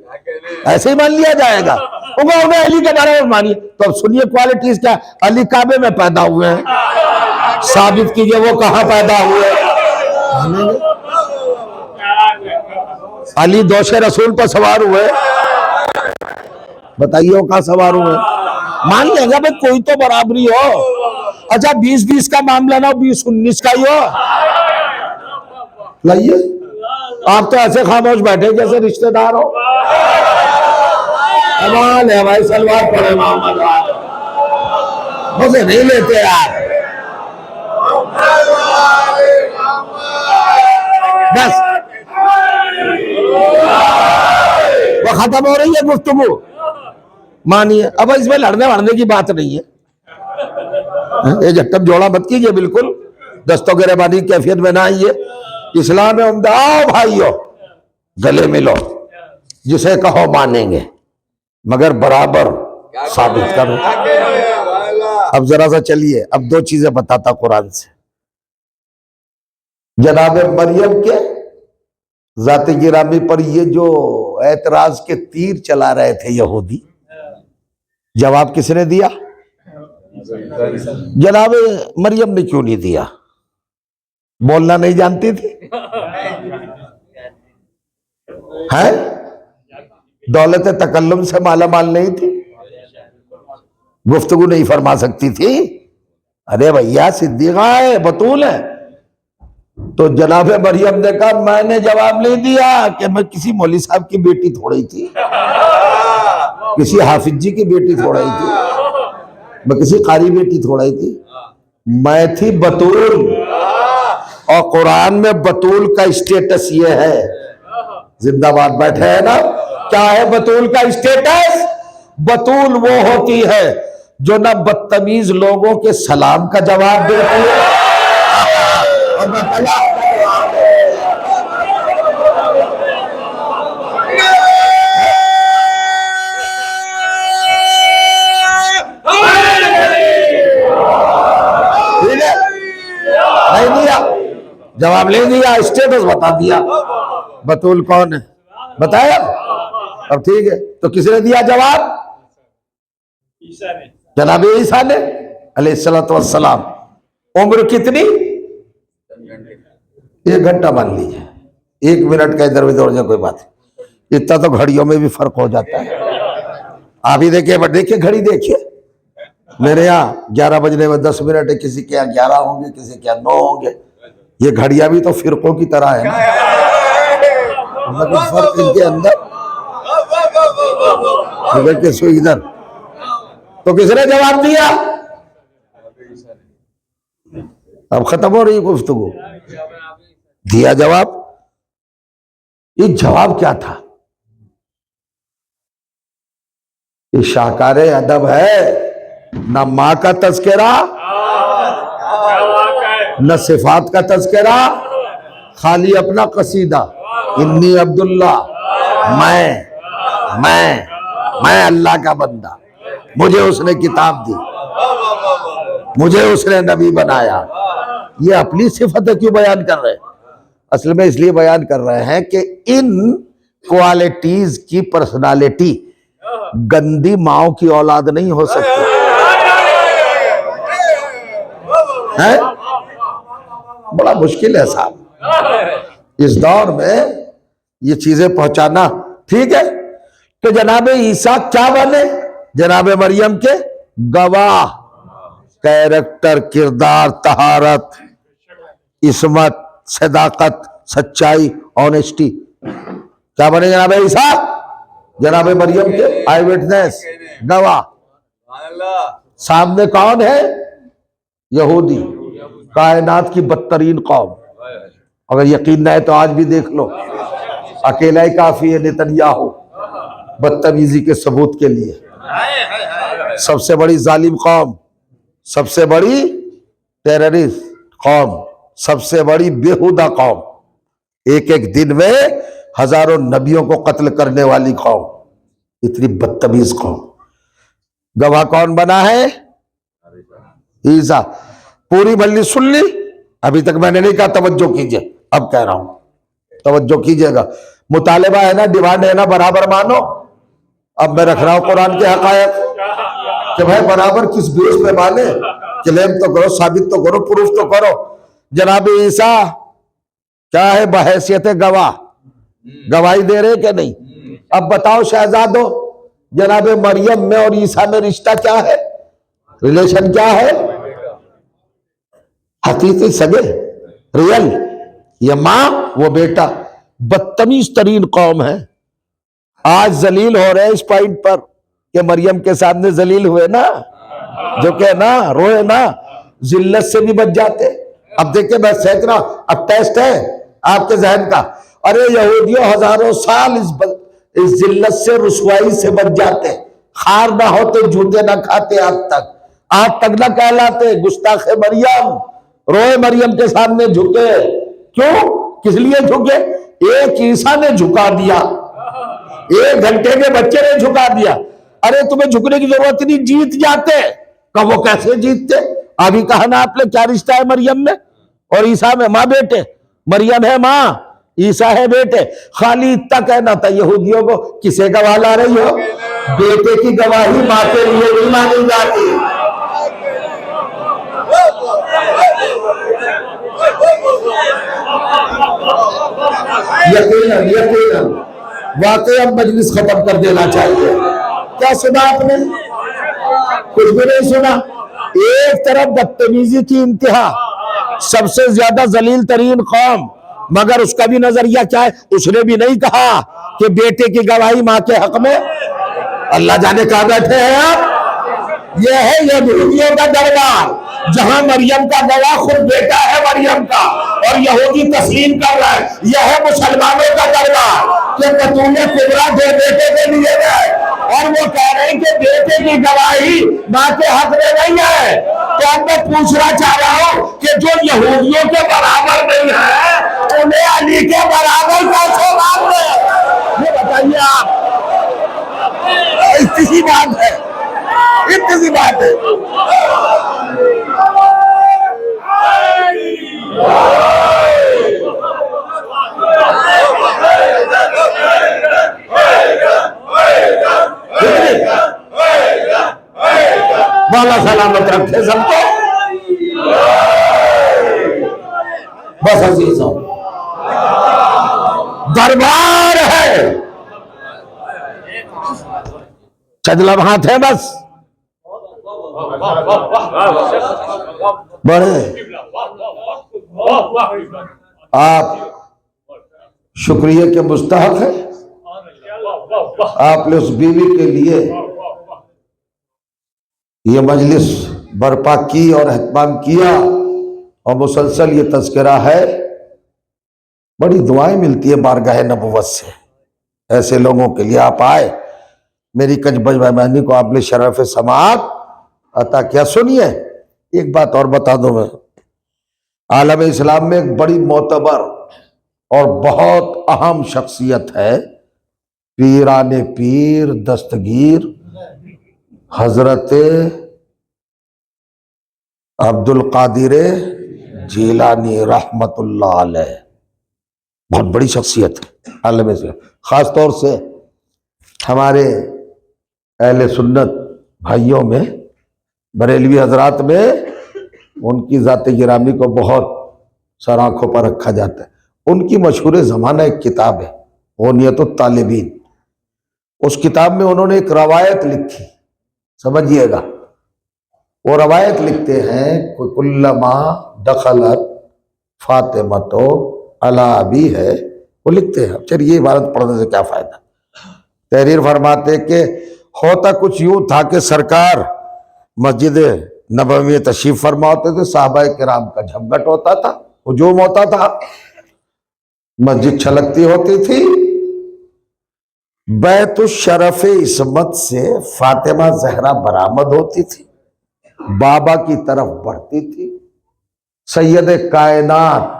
Speaker 1: ایسے ہی مان لیا جائے گا. انہیں علی کے برابر مانیے. تو اب سنیے کوالٹیز کیا. علی کعبے میں پیدا ہوئے ہیں، ثابت کیجئے وہ کہاں پیدا ہوئے. علی دوش رسول پر سوار ہوئے، بتائیے وہ کہاں سوار ہوئے. مان لیں گا بھائی کوئی تو برابری ہو. اچھا 20-20 کا معاملہ نہ ہو، 20-19 کا ہی ہو. لائیے، آپ تو ایسے خاموش بیٹھے جیسے رشتہ دار ہو. کمال ہے بھائی، سلوات پڑھے محمد مجھے نہیں لیتے یار. بس وہ ختم ہو رہی ہے گفتگو. مانیے اب اس میں لڑنے وڑنے کی بات نہیں ہے. یہ جھٹم جوڑا مت کیجئے، بالکل دستوں گریبانی کی کیفیت میں نہ آئیے. اسلام عمدہ. آؤ بھائیو گلے ملو، جسے کہو مانیں گے مگر برابر ثابت کرو. اب ذرا سا چلیے، اب دو چیزیں بتاتا قرآن سے. جناب مریم کے ذات گرامی پر یہ جو اعتراض کے تیر چلا رہے تھے یہودی، جواب کس نے دیا؟ جناب مریم نے کیوں نہیں دیا؟ بولنا نہیں جانتی تھی؟ ہے دولت تکلم سے مالا مال نہیں تھی؟ گفتگو نہیں فرما سکتی تھی؟ ارے بھیا صدیقہ ہے، بطول ہے. تو جناب مریم نے کہا میں نے جواب نہیں دیا کہ میں کسی مولوی صاحب کی بیٹی تھوڑی تھی، کسی حافظ جی کی بیٹی تھوڑی تھی، میں کسی قاری بیٹی تھوڑی تھی. میں تھی بطول. اور قرآن میں بطول کا اسٹیٹس یہ ہے، زندہ باد بیٹھے ہیں نا. کیا ہے بطول کا اسٹیٹس؟ بطول وہ ہوتی ہے جو نہ بدتمیز لوگوں کے سلام کا جواب دیتی ہے اور نہ طلاق کا جواب دیتی ہے. نہیں دیا جواب، نہیں دیا، اسٹیٹس بتا دیا. بطول کون ہے بتایا؟ اب ٹھیک ہے، تو کس نے دیا جواب؟ جناب عیسیٰ نے علیہ السلام. عمر کتنی؟ 1 گھنٹہ مان لیجیے, 1 منٹ کا ادھر ادھر ہو جائے کوئی بات نہیں, اتنا تو گھڑیوں میں بھی فرق ہو جاتا ہے. آپ ہی دیکھیے گھڑی دیکھیے, میرے یہاں 11 بجنے میں 10 منٹ ہے, کسی کے یہاں 11 ہوں گے, کسی کے یہاں 9 ہوں گے. یہ گھڑیاں بھی تو فرقوں کی طرح ہے نا, فرق ان کے اندر. ادھر تو کس نے جواب دیا؟ اب ختم ہو رہی گفتگو. دیا جواب. یہ جواب کیا تھا؟ یہ شاہکار ادب ہے, نہ ماں کا تذکرہ نہ صفات کا تذکرہ, خالی اپنا قصیدہ, انی عبداللہ, میں اللہ کا بندہ, مجھے اس نے کتاب دی, مجھے اس نے نبی بنایا. یہ اپنی صفت کیوں بیان کر رہے ہیں؟ اصل میں اس لیے بیان کر رہے ہیں کہ ان کوالٹیز کی پرسنالٹی گندی ماؤں کی اولاد نہیں ہو سکتی ہے. بڑا مشکل ہے صاحب اس دور میں یہ چیزیں پہنچانا. ٹھیک ہے, تو جناب عیسیٰ کیا بنے؟ جناب مریم کے گواہ, کیریکٹر, کردار, طہارت, عصمت, صداقت, سچائی, آنیسٹی. کیا بنے جناب عیسیٰ؟ جناب مریم کے آئی وٹنس, گواہ. سامنے کون ہے؟ یہودی, کائنات کی بدترین قوم. اگر یقین نہ ہے تو آج بھی دیکھ لو, اکیلا ہی کافی ہے نتنیاہو بدتمیزی کے ثبوت کے لیے. سب سے بڑی ظالم قوم, سب سے بڑی ٹیررسٹ قوم, سب سے بڑی بےہودہ قوم, ایک ایک دن میں ہزاروں نبیوں کو قتل کرنے والی قوم, اتنی بدتمیز قوم. گواہ کون بنا ہے؟ عیسیٰ. پوری مجلس سن لی؟ ابھی تک میں نے نہیں کہا, توجہ کیجئے, اب کہہ رہا ہوں, توجہ کیجئے گا. مطالبہ ہے نا, ڈیمانڈ ہے نا, برابر مانو. اب میں رکھ رہا ہوں قرآن کے حقائق کہ بھائی برابر کس بیس پہ مانے, کلیم تو کرو, ثابت تو کرو, پروف تو کرو. جناب عیسیٰ کیا ہے بحیثیت گواہ؟ گواہی دے رہے کہ نہیں؟ اب بتاؤ شہزادو, جناب مریم میں اور عیسیٰ میں رشتہ کیا ہے؟ ریلیشن کیا ہے؟ حقیقی سگے, ریل. یہ ماں, وہ بیٹا. بدتمیز ترین قوم ہے. آج ذلیل ہو رہے اس پوائنٹ پر کہ مریم کے سامنے ذلیل ہوئے نا, جو کہ نا روئے نا, ذلت سے بھی بچ جاتے. اب دیکھیں میں سیکھ رہا, اب ٹیسٹ ہے آپ کے ذہن کا. ارے یہودیوں ہزاروں سال اس ذلت سے, رسوائی سے بچ جاتے. خار نہ ہوتے, جوتے نہ کھاتے, آج تک نہ کہلاتے گستاخ مریم. روئے مریم کے سامنے, جھکے. کیوں؟ کس لیے جھکے؟ ایک عیسیٰ نے جھکا دیا, 1 گھنٹے کے بچے نے جھکا دیا. ارے تمہیں جھکنے کی ضرورت نہیں, جیت جاتے. کہ وہ کیسے جیتتے؟ ابھی کہا نا آپ نے, کیا رشتہ ہے مریم میں اور عیسیٰ میں؟ ماں بیٹے. مریم ہے ماں, عیسیٰ ہے بیٹے. خالی اتنا کہنا تھا یہودیوں کو, کسے گواہ لا رہی ہو؟ بیٹے کی گواہی ماں کے لیے نہیں مانی جاتی. یقیناً واقعی اب مجلس ختم کر دینا چاہیے. کیا سنا آپ نے؟ کچھ بھی نہیں سنا. ایک طرف بدتمیزی کی انتہا, سب سے زیادہ ذلیل ترین قوم, مگر اس کا بھی نظریہ کیا ہے؟ اس نے بھی نہیں کہا کہ بیٹے کی گواہی ماں کے حق میں. اللہ جانے کہاں بیٹھے ہیں آپ. یہ ہے یہودیوں کا دربار, جہاں مریم کا گواہ خود بیٹا ہے مریم کا, اور یہودی تسلیم کر رہا ہے. یہ ہے مسلمانوں کا دربار کہ بطول کبریٰ دے بیٹے کے لیے گئے, اور وہ کہہ رہے ہیں کہ بیٹے کی گواہی ماں کے حق میں نہیں ہے. تو اب میں پوچھنا چاہ رہا ہوں کہ جو یہودیوں کے برابر نہیں ہے, انہیں علی کے برابر کیسے مان لیں؟ یہ بتائیے آپ. اتنی بات ہے, اتنی بات ہے. مولا سلامت رکھے سب کو. بس عزیزوں،
Speaker 2: دربار ہے، چند لمحات ہیں بس،
Speaker 1: بڑے آپ شکریہ کے مستحق ہیں۔ آپ نے اس بیوی کے لیے یہ مجلس برپا کی اور اہتمام کیا، اور مسلسل یہ تذکرہ ہے، بڑی دعائیں ملتی ہے بارگاہ نبوت سے ایسے لوگوں کے لیے۔ آپ آئے، میری کچھ بجمانی کو آپ نے شرف سماعت عطا کیا۔ سنیے ایک بات اور بتا دوں میں، عالم اسلام میں ایک بڑی معتبر اور بہت اہم شخصیت ہے، پیران پیر دستگیر حضرت عبد القادر جیلانی رحمت اللہ علیہ، بہت بڑی شخصیت ہے عالم اسلام، خاص طور سے ہمارے اہل سنت بھائیوں میں، بریلوی حضرات میں ان کی ذات گرامی کو بہت سر آنکھوں پر رکھا جاتا ہے۔ ان کی مشہور زمانہ ایک کتاب ہے غنیت الطالبین، اس کتاب میں انہوں نے ایک روایت لکھی، سمجھیے گا، وہ روایت لکھتے ہیں کلما دخلت فاطمہ تو علی ہے، وہ لکھتے ہیں۔ چلیے یہ عبارت پڑھنے سے کیا فائدہ، تحریر فرماتے کہ ہوتا کچھ یوں تھا کہ سرکار مسجد نبوی میں تشریف فرما ہوتے تھے، صحابہ کرام کا جھمگٹ ہوتا تھا، ہجوم ہوتا تھا، مسجد چھلکتی ہوتی تھی، بیت الشرف عصمت سے فاطمہ زہرا برآمد ہوتی تھی، بابا کی طرف بڑھتی تھی، سید کائنات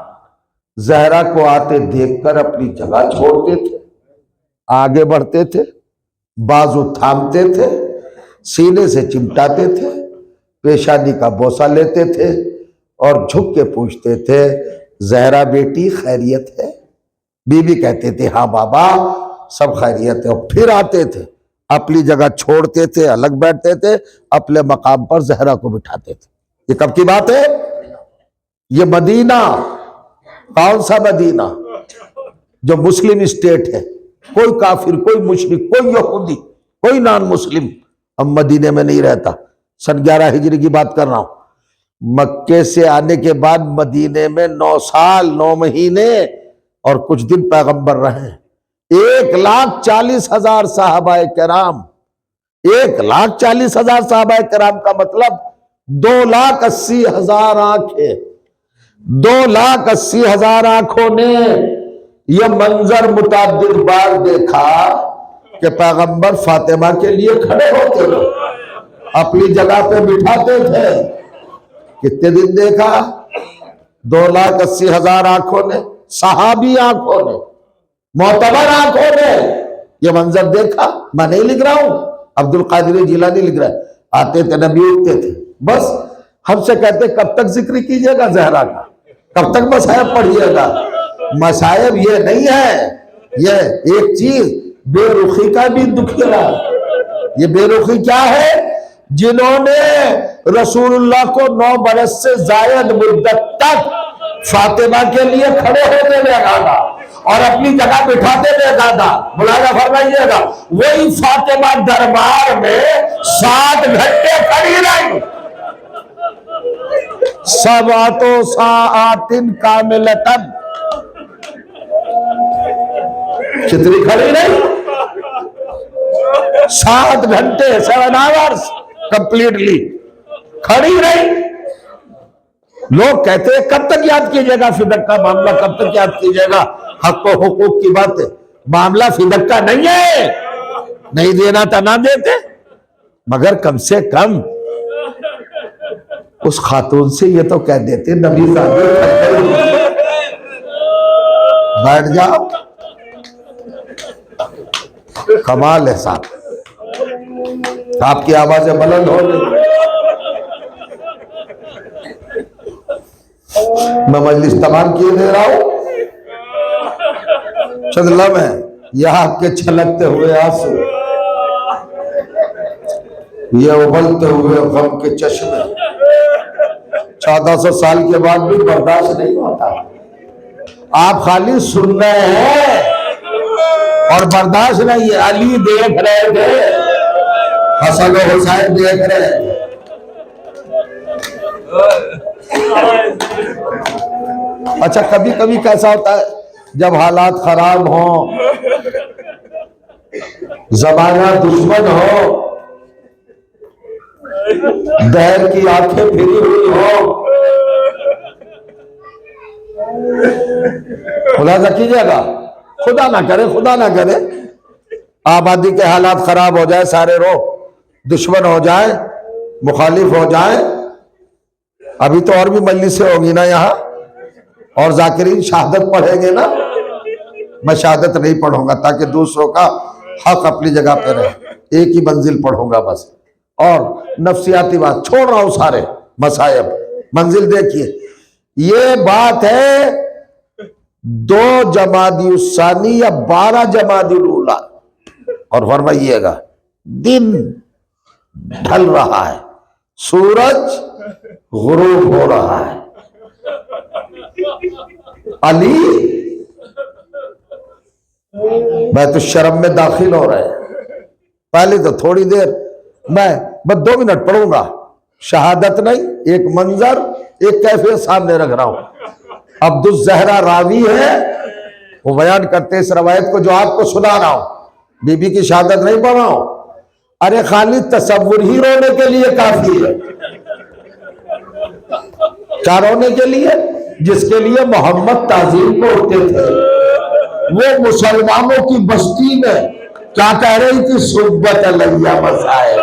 Speaker 1: زہرا کو آتے دیکھ کر اپنی جگہ چھوڑتے تھے، آگے بڑھتے تھے، بازو تھامتے تھے، سینے سے چمٹاتے تھے، پیشانی کا بوسہ لیتے تھے اور جھک کے پوچھتے تھے زہرا بیٹی خیریت ہے؟ بی بی کہتے تھے ہاں بابا سب خیریت ہے، اور پھر آتے تھے، اپنی جگہ چھوڑتے تھے، الگ بیٹھتے تھے، اپنے مقام پر زہرا کو بٹھاتے تھے۔ یہ کب کی بات ہے؟ یہ مدینہ، کون سا مدینہ؟ جو مسلم اسٹیٹ ہے، کوئی کافر، کوئی مشرک، کوئی یہودی، کوئی نان مسلم اب مدینے میں نہیں رہتا۔ سن 11 ہجری کی بات کر رہا ہوں، مکے سے آنے کے بعد مدینے میں 9 سال 9 مہینے اور کچھ دن پیغمبر رہے، 1,40,000 صحابہ کرام، 1,40,000 صحابہ کرام کا مطلب 2,80,000 آنکھیں، 2,80,000 آنکھوں نے یہ منظر متعدد بار دیکھا کہ پیغمبر فاطمہ کے لیے کھڑے ہوتے تھے، اپنی جگہ پہ بٹھاتے تھے۔ کتنے دن دیکھا؟ 2,80,000 آنکھوں نے، صحابی آنکھوں نے، معتبر آنکھوں نے یہ منظر دیکھا۔ میں نہیں لکھ رہا ہوں، عبد القادر جیلانی لکھ رہا ہے۔ آتے تھے نبی اٹھتے تھے، بس ہم سے کہتے کب تک ذکر کیجئے گا زہرا کا، کب تک مصائب پڑھیے گا؟ مصائب یہ نہیں ہے، یہ ایک چیز بے رخی کا بھی دکھیرا۔ یہ بے رخی کیا ہے؟ جنہوں نے رسول اللہ کو 9 برس سے زائد مدت تک فاطمہ کے لیے کھڑے ہوتے دیکھا تھا اور اپنی جگہ بٹھاتے دیکھا تھا، ملاحظہ فرمائیے گا، وہی فاطمہ دربار میں 7 گھنٹے کھڑی رہی، 7 ساعات کاملتاً، کتنی کھڑی رہی؟ 7 گھنٹے، 7 آورز کمپلیٹلی کھڑی رہی۔ لوگ کہتے ہیں کب تک یاد کیجئے گا فدق کا معاملہ، کب تک یاد کیجئے گا حق و حقوق کی بات ہے؟ معاملہ فدق کا نہیں ہے، نہیں دینا تھا نہ دیتے، مگر کم سے کم اس خاتون سے یہ تو کہہ دیتے نبی صاحب بیٹھ جاؤ۔ کمال ہے صاحب، آپ کی آوازیں بلند ہو گئی۔ میں مجلس تمام کیے دے رہا ہوں، چند لمحے یہ آپ کے چھلکتے ہوئے آنسو، یہ ابلتے ہوئے غم کے چشمے 1400 سال کے بعد بھی برداشت نہیں ہوتا۔ آپ خالی سن رہے ہیں اور برداشت نہیں ہے. علی دیکھ رہے تھے, حسن و حسین دیکھ رہے تھے. اچھا کبھی کبھی کیسا ہوتا ہے جب حالات خراب ہوں, زمانہ دشمن ہو, دہر کی آنکھیں پھری ہوئی ہو, ملاحظہ کیجیے گا, خدا نہ کرے خدا نہ کرے آبادی کے حالات خراب ہو جائے, سارے رو دشمن ہو جائے, مخالف ہو جائے. ابھی تو اور بھی مجلسیں ہوگی نا یہاں, اور ذاکرین شہادت پڑھیں گے نا. میں شہادت نہیں پڑھوں گا تاکہ دوسروں کا حق اپنی جگہ پہ رہے, ایک ہی منزل پڑھوں گا بس. اور نفسیاتی بات چھوڑ رہا ہوں, سارے مصائب. منزل دیکھیے, یہ بات ہے 2 جمادی الثانی یا 12 جمادی الاولی, اور فرمائیے گا دن ڈھل رہا ہے, سورج غروب ہو رہا ہے. علی بیت الشرم میں داخل ہو رہے ہیں. پہلے تو تھوڑی دیر میں بس 2 منٹ پڑھوں گا, شہادت نہیں, ایک منظر, ایک کیفیت سامنے رکھ رہا ہوں. عبد الزہرا راوی ہے, وہ بیان کرتے ہیں اس روایت کو جو آپ کو سنا رہا ہوں. بی بی کی شہادت نہیں پڑھ رہا ہوں. ارے خالی تصور ہی رونے کے لیے کافی ہے. کیا رونے کے لیے؟ جس کے لیے محمد تعظیم کو اٹھتے تھے. وہ مسلمانوں کی بستی میں کیا کہہ رہی تھی؟ صبت علیہ مسائل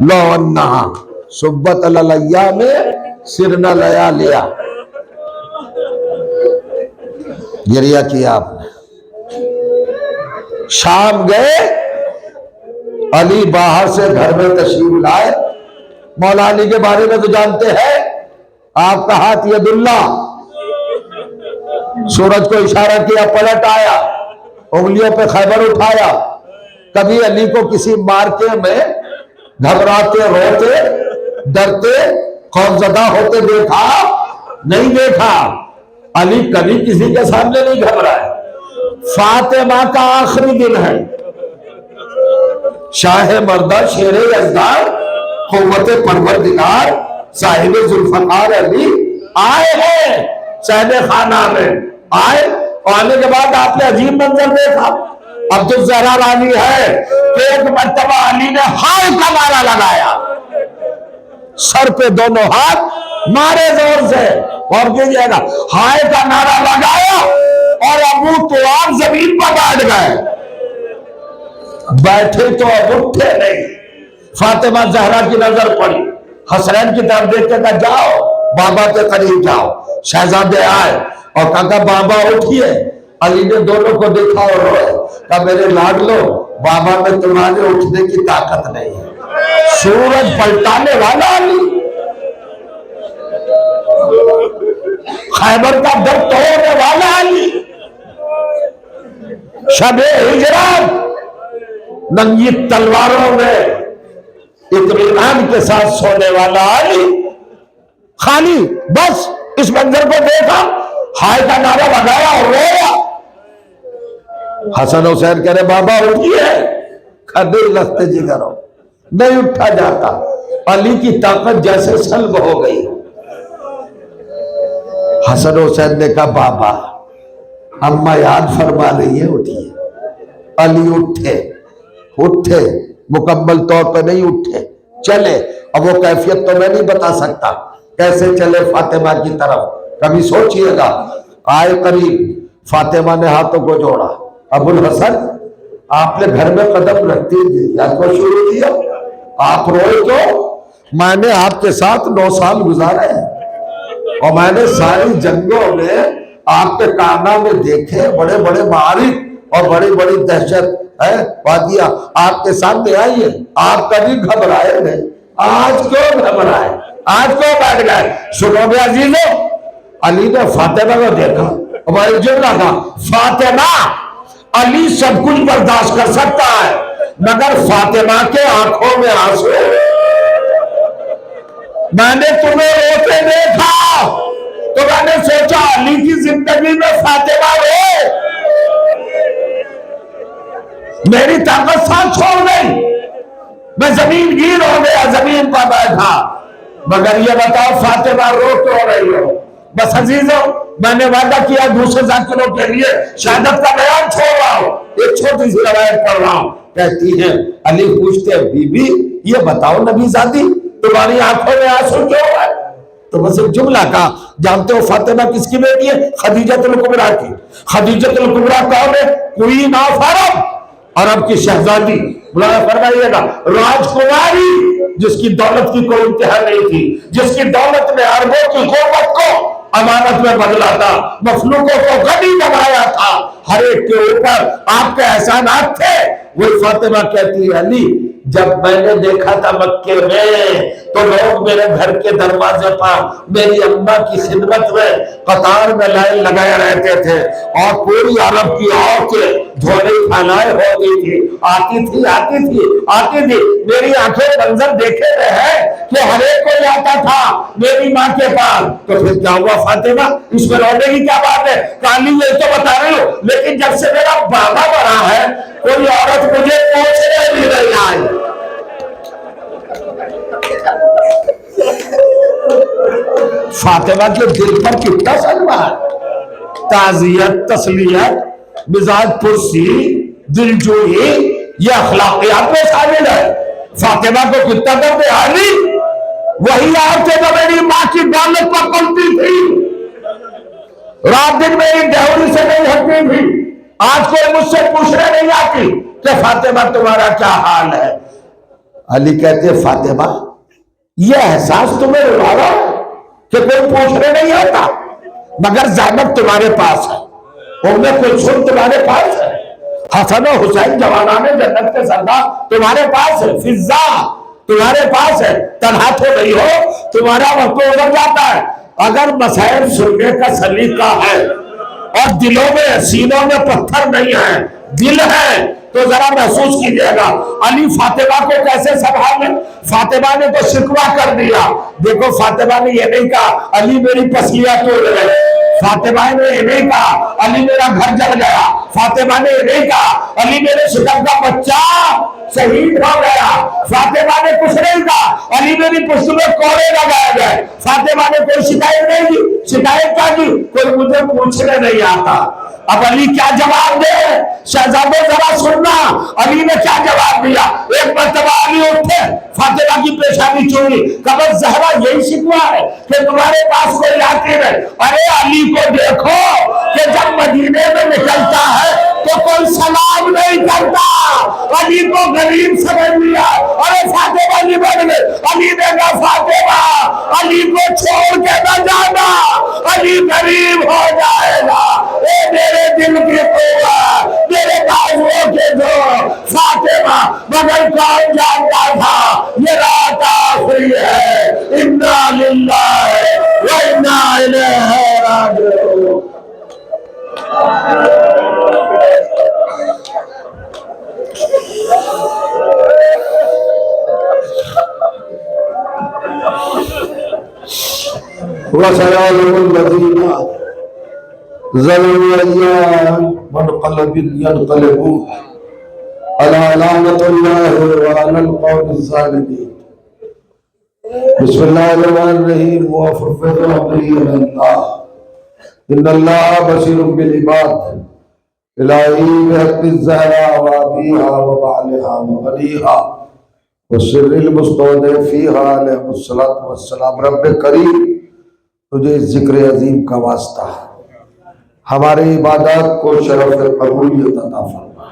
Speaker 1: لو انہا صبت علیہ میں سرنا لیا لیا. گریہ کیا آپ نے. شام گئے, علی باہر سے گھر میں تشریف لائے. مولا علی کے بارے میں تو جانتے ہیں, آپ کا ہاتھ ید اللہ, سورج کو اشارہ کیا, پلٹ آیا, انگلیوں پہ خیبر اٹھایا. کبھی علی کو کسی مارکے میں گھبراتے, روتے, ڈرتے, خوفزدہ ہوتے دیکھا؟ نہیں دیکھا. علی کبھی کسی کے سامنے نہیں گھبرائے. فاطمہ کا آخری دن ہے, شاہ مردہ, شیر یزدان, قوت پروردگار, صاحب ذوالفقار علی آئے ہیں صاحب خانہ میں. آئے, آنے کے بعد آپ نے عجیب منظر دیکھا. عبد الزہرا راوی ہے کہ ایک مرتبہ علی نے ہائے کا نعرہ لگایا, سر پہ دونوں ہاتھ مارے زور سے, اور کیجئے گا ہائے کا نعرہ لگایا, اور ابو طلحہ زمین پر بیٹھ گئے. بیٹھے تو اب اٹھے نہیں. فاطمہ زہرا کی نظر پڑی, حسین کی طرف دیکھ کے کہا جاؤ بابا کے قریب جاؤ. شہزادے آئے اور کہا بابا اٹھیے. علی نے دونوں کو دیکھا اور روئے. کہا میرے لاڈلو, بابا میں تمہارے اٹھنے کی طاقت نہیں ہے. سورج پلٹانے والا علی, خیبر کا در توڑنے والا علی, شب ہجرت ننگی تلواروں میں اطمینان کے ساتھ سونے والا علی, خالی بس اس منظر کو دیکھا, ہائے کا نعرہ لگایا اور رویا. حسن حسین کہہ رہے بابا اٹھیے. کھڑے لگتے جگر ہو, نہیں اٹھا جاتا. علی کی طاقت جیسے سلب ہو گئی. حسن حسین نے کہا بابا اماں یاد فرما رہی ہے, اٹھیے. علی اٹھے, مکمل طور پہ نہیں اٹھے, چلے. اب وہ کیفیت تو میں نہیں بتا سکتا کیسے چلے فاطمہ کی طرف. کبھی سوچئے گا. آئے قریب, فاطمہ نے ہاتھوں کو جوڑا. ابو الحسن آپ نے گھر میں قدم رکھتی یاد کو شروع کیا, آپ روئے تو میں نے آپ کے ساتھ 9 سال گزارے ہیں, اور میں نے ساری جنگوں میں آپ کے کارنامے دیکھے, بڑے بڑے معارک اور بڑی بڑی دہشت ہے وادیاں آپ کے سامنے آئی ہے. آپ کبھی گھبرائے نہیں. آج کیوں گھبرائے, آج کیوں بیٹھ گئے؟ سنو گے عزیزوں, علی نے فاطمہ کو دیکھا, فاطمہ علی سب کچھ برداشت کر سکتا ہے, مگر فاطمہ کے آنکھوں میں آنسو. میں نے تمہیں روتے دیکھا تو میں نے سوچا علی
Speaker 2: فاطمہ رو، میری طاقت ساتھ چھوڑ گئی، میں زمین گیر ہو گیا، زمین پر بیٹھا۔ مگر یہ بتاؤ فاطمہ رو کیوں رہی ہو؟ بس عزیزوں، میں نے وعدہ کیا دوسرے ذاکروں کے لیے شہادت کا بیان چھوڑ رہا ہوں، ایک چھوٹی سی روایت پڑھ رہا ہوں۔ کہتی ہے، علی پوچھتے ہیں بی بی یہ بتاؤ نبی زادی تمہاری آنکھوں میں آنسو کیوں ہے؟ تو بس ایک جملہ کہا، جانتے ہو فاطمہ کس کی بیٹی ہے؟ خدیجہ الکبریٰ کی۔ خدیجہ الکبریٰ کون ہے؟ کوئین آف عرب، عرب کی شہزادی، مولانا فرمائیے گا راجکماری، جس کی دولت کی کوئی انتہا نہیں تھی، جس کی دولت نے عربوں کی قوت کو امانت میں بدلا تھا، مخلوقوں کو غنی بنایا تھا، ہر ایک کے اوپر آپ کے احسانات تھے۔ وہی فاطمہ کہتی ہے علی جب میں نے دیکھا تھا مکے میں تو لوگ میرے گھر کے دروازے پر میری اماں کی خدمت میں قطار میں لائن لگائے رہتے تھے، اور پوری عرب کی عورتیں جھولے پھیلائے ہو گئی تھی، آتی تھی، میری آنکھیں منظر دیکھے رہے کہ ہر ایک کو جاتا تھا میری ماں کے پاس۔ تو پھر کیا ہوا فاطمہ؟ اس میں رونے کی کیا بات ہے؟ کالی یہ تو بتا رہے ہو، لیکن جب سے میرا بابا بڑا ہے کوئی عورت مجھے پوچھنے بھی نہیں آئی۔ فاطمہ کے دل پر کتنا صدمہ ہے، تعزیت، تسلیت، مزاج پرسی، دلجوئی، یہ اخلاقیات میں شامل ہے۔ فاطمہ کو کتنا درد ہے علی، وہی عورتیں جو میری ماں کی دولت پر پلتی تھی، رات دن میری ڈیوری سے نہیں ہٹتی تھی، آج کوئی مجھ سے پوچھنے نہیں آتی کہ فاطمہ تمہارا کیا حال ہے۔ علی کہتے ہیں فاطمہ یہ احساس تمہیں رلا رہا ہے کہ کوئی پوچھنے نہیں آتا، مگر زینب تمہارے پاس ہے، ام کلثوم تمہارے پاس ہے، حسن و حسین جوانان جنت کے سردار تمہارے پاس ہے، فضا تمہارے پاس ہے، تنہا تو نہیں ہو، تمہارا وقت گزر جاتا ہے۔ اگر مسائل سننے کا سلیقہ ہے اور دلوں میں سینوں میں پتھر نہیں ہے، دل ہے، تو ذرا محسوس کیجئے گا علی فاطمہ کو کیسے سنبھالے۔ فاطمہ نے تو شکوہ کر دیا، دیکھو فاطمہ نے یہ نہیں کہا علی میری پسلیاں توڑ گئے، فاطمہ نے یہ نہیں کہا علی میرا گھر جل گیا، فاطمہ نے یہ نہیں کہا علی میرے شکم کا بچہ شہید ہو گیا، فاطمہ نے کچھ نہیں کہا علی میری پشت میں کوڑے لگائے گئے، فاطمہ نے کوئی شکایت نہیں کی، شکایت کیا کی؟ کوئی مجھے پوچھنے نہیں آتا۔ اب علی کیا جواب دے؟ شہزادے ذرا سننا، علی نے کیا جواب دیا۔ ایک مرتبہ علی اٹھے، فاطمہ کی پیشانی چومی، کہا زہرا یہی شکوہ ہے کہ تمہارے پاس کوئی آتی ہے؟ ارے علی کو دیکھو کہ جب مدینے میں نکلتا ہے تو کوئی سلام نہیں کرتا، علی کو غریب سمجھ لیا۔ ارے فاطمہ علی بن گئے، علی نے کہا فاطمہ علی کو چھوڑ کے نہ جانا، علی غریب ہو جائے گا۔ اے میرے دل کی قوت، میرے بازوؤں کے جو فاطمہ، مگر کون جانتا تھا یہ رات آخری ہے، انا للہ و انا الیہ راجعون۔ وَسَيَعْلَمُ الَّذِينَ ظَلَمُوا أَيَّ مُنقَلَبٍ يَنقَلِبُونَ أَلَا لَعْنَةُ اللَّهِ وَعَلَى الْقَوْمِ الظَّالِمِينَ۔ بسم اللہ الرحمن الرحیم، وَفَوِّضُ أَمْرِي إِلَى اللَّهِ إِنَّ اللَّهَ بَصِيرٌ بِالْعِبَادِ إِلَٰهِي بِحَقِّ الزَّهْرَاءِ وَأَبِيهَا وَبَعْلِهَا وَبَنِيهَا وَالسِّرِّ الْمُسْتَوْدَعِ فِيهَا عَلَيْهِمُ الصَّلَاةُ وَالسَّلَامُ۔ رب کریم تجھے اس ذکر عظیم کا واسطہ ہے، ہماری عبادات کو شرف قبولیت عطا فرما،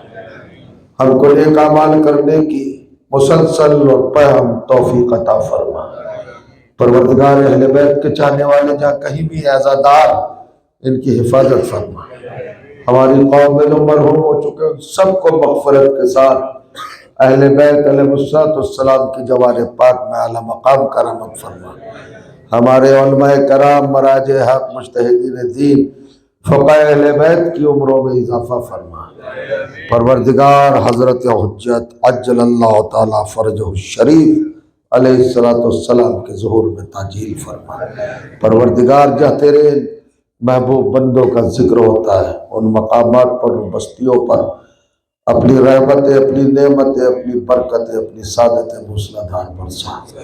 Speaker 2: ہم کو نیک اعمال کرنے کی مسلسل اور فہم توفیق عطا فرما۔ پروردگار اہل بیت کے چاہنے والے جہاں کہیں بھی عزادار ان کی حفاظت فرما، ہماری قوم میں جو مرحوم ہو چکے سب کو مغفرت کے ساتھ اہل بیت علیہ السلام کی جوار پاک میں اعلیٰ مقام کرامت فرما۔ ہمارے علماء کرام، مراجع حق، مجتہدین دین، فقہ اہل بیت کی عمروں میں اضافہ فرما۔ پروردگار حضرت حجت عجل اللہ تعالیٰ فرجہ الشریف علیہ السلام کے ظہور میں تعجیل فرما۔ پروردگار جہاں تیرے
Speaker 1: محبوب بندوں کا ذکر ہوتا ہے، ان مقامات پر، ان بستیوں پر اپنی رحمتیں، اپنی نعمتیں، اپنی برکتیں، اپنی سعادتیں موسلا دھار برسا۔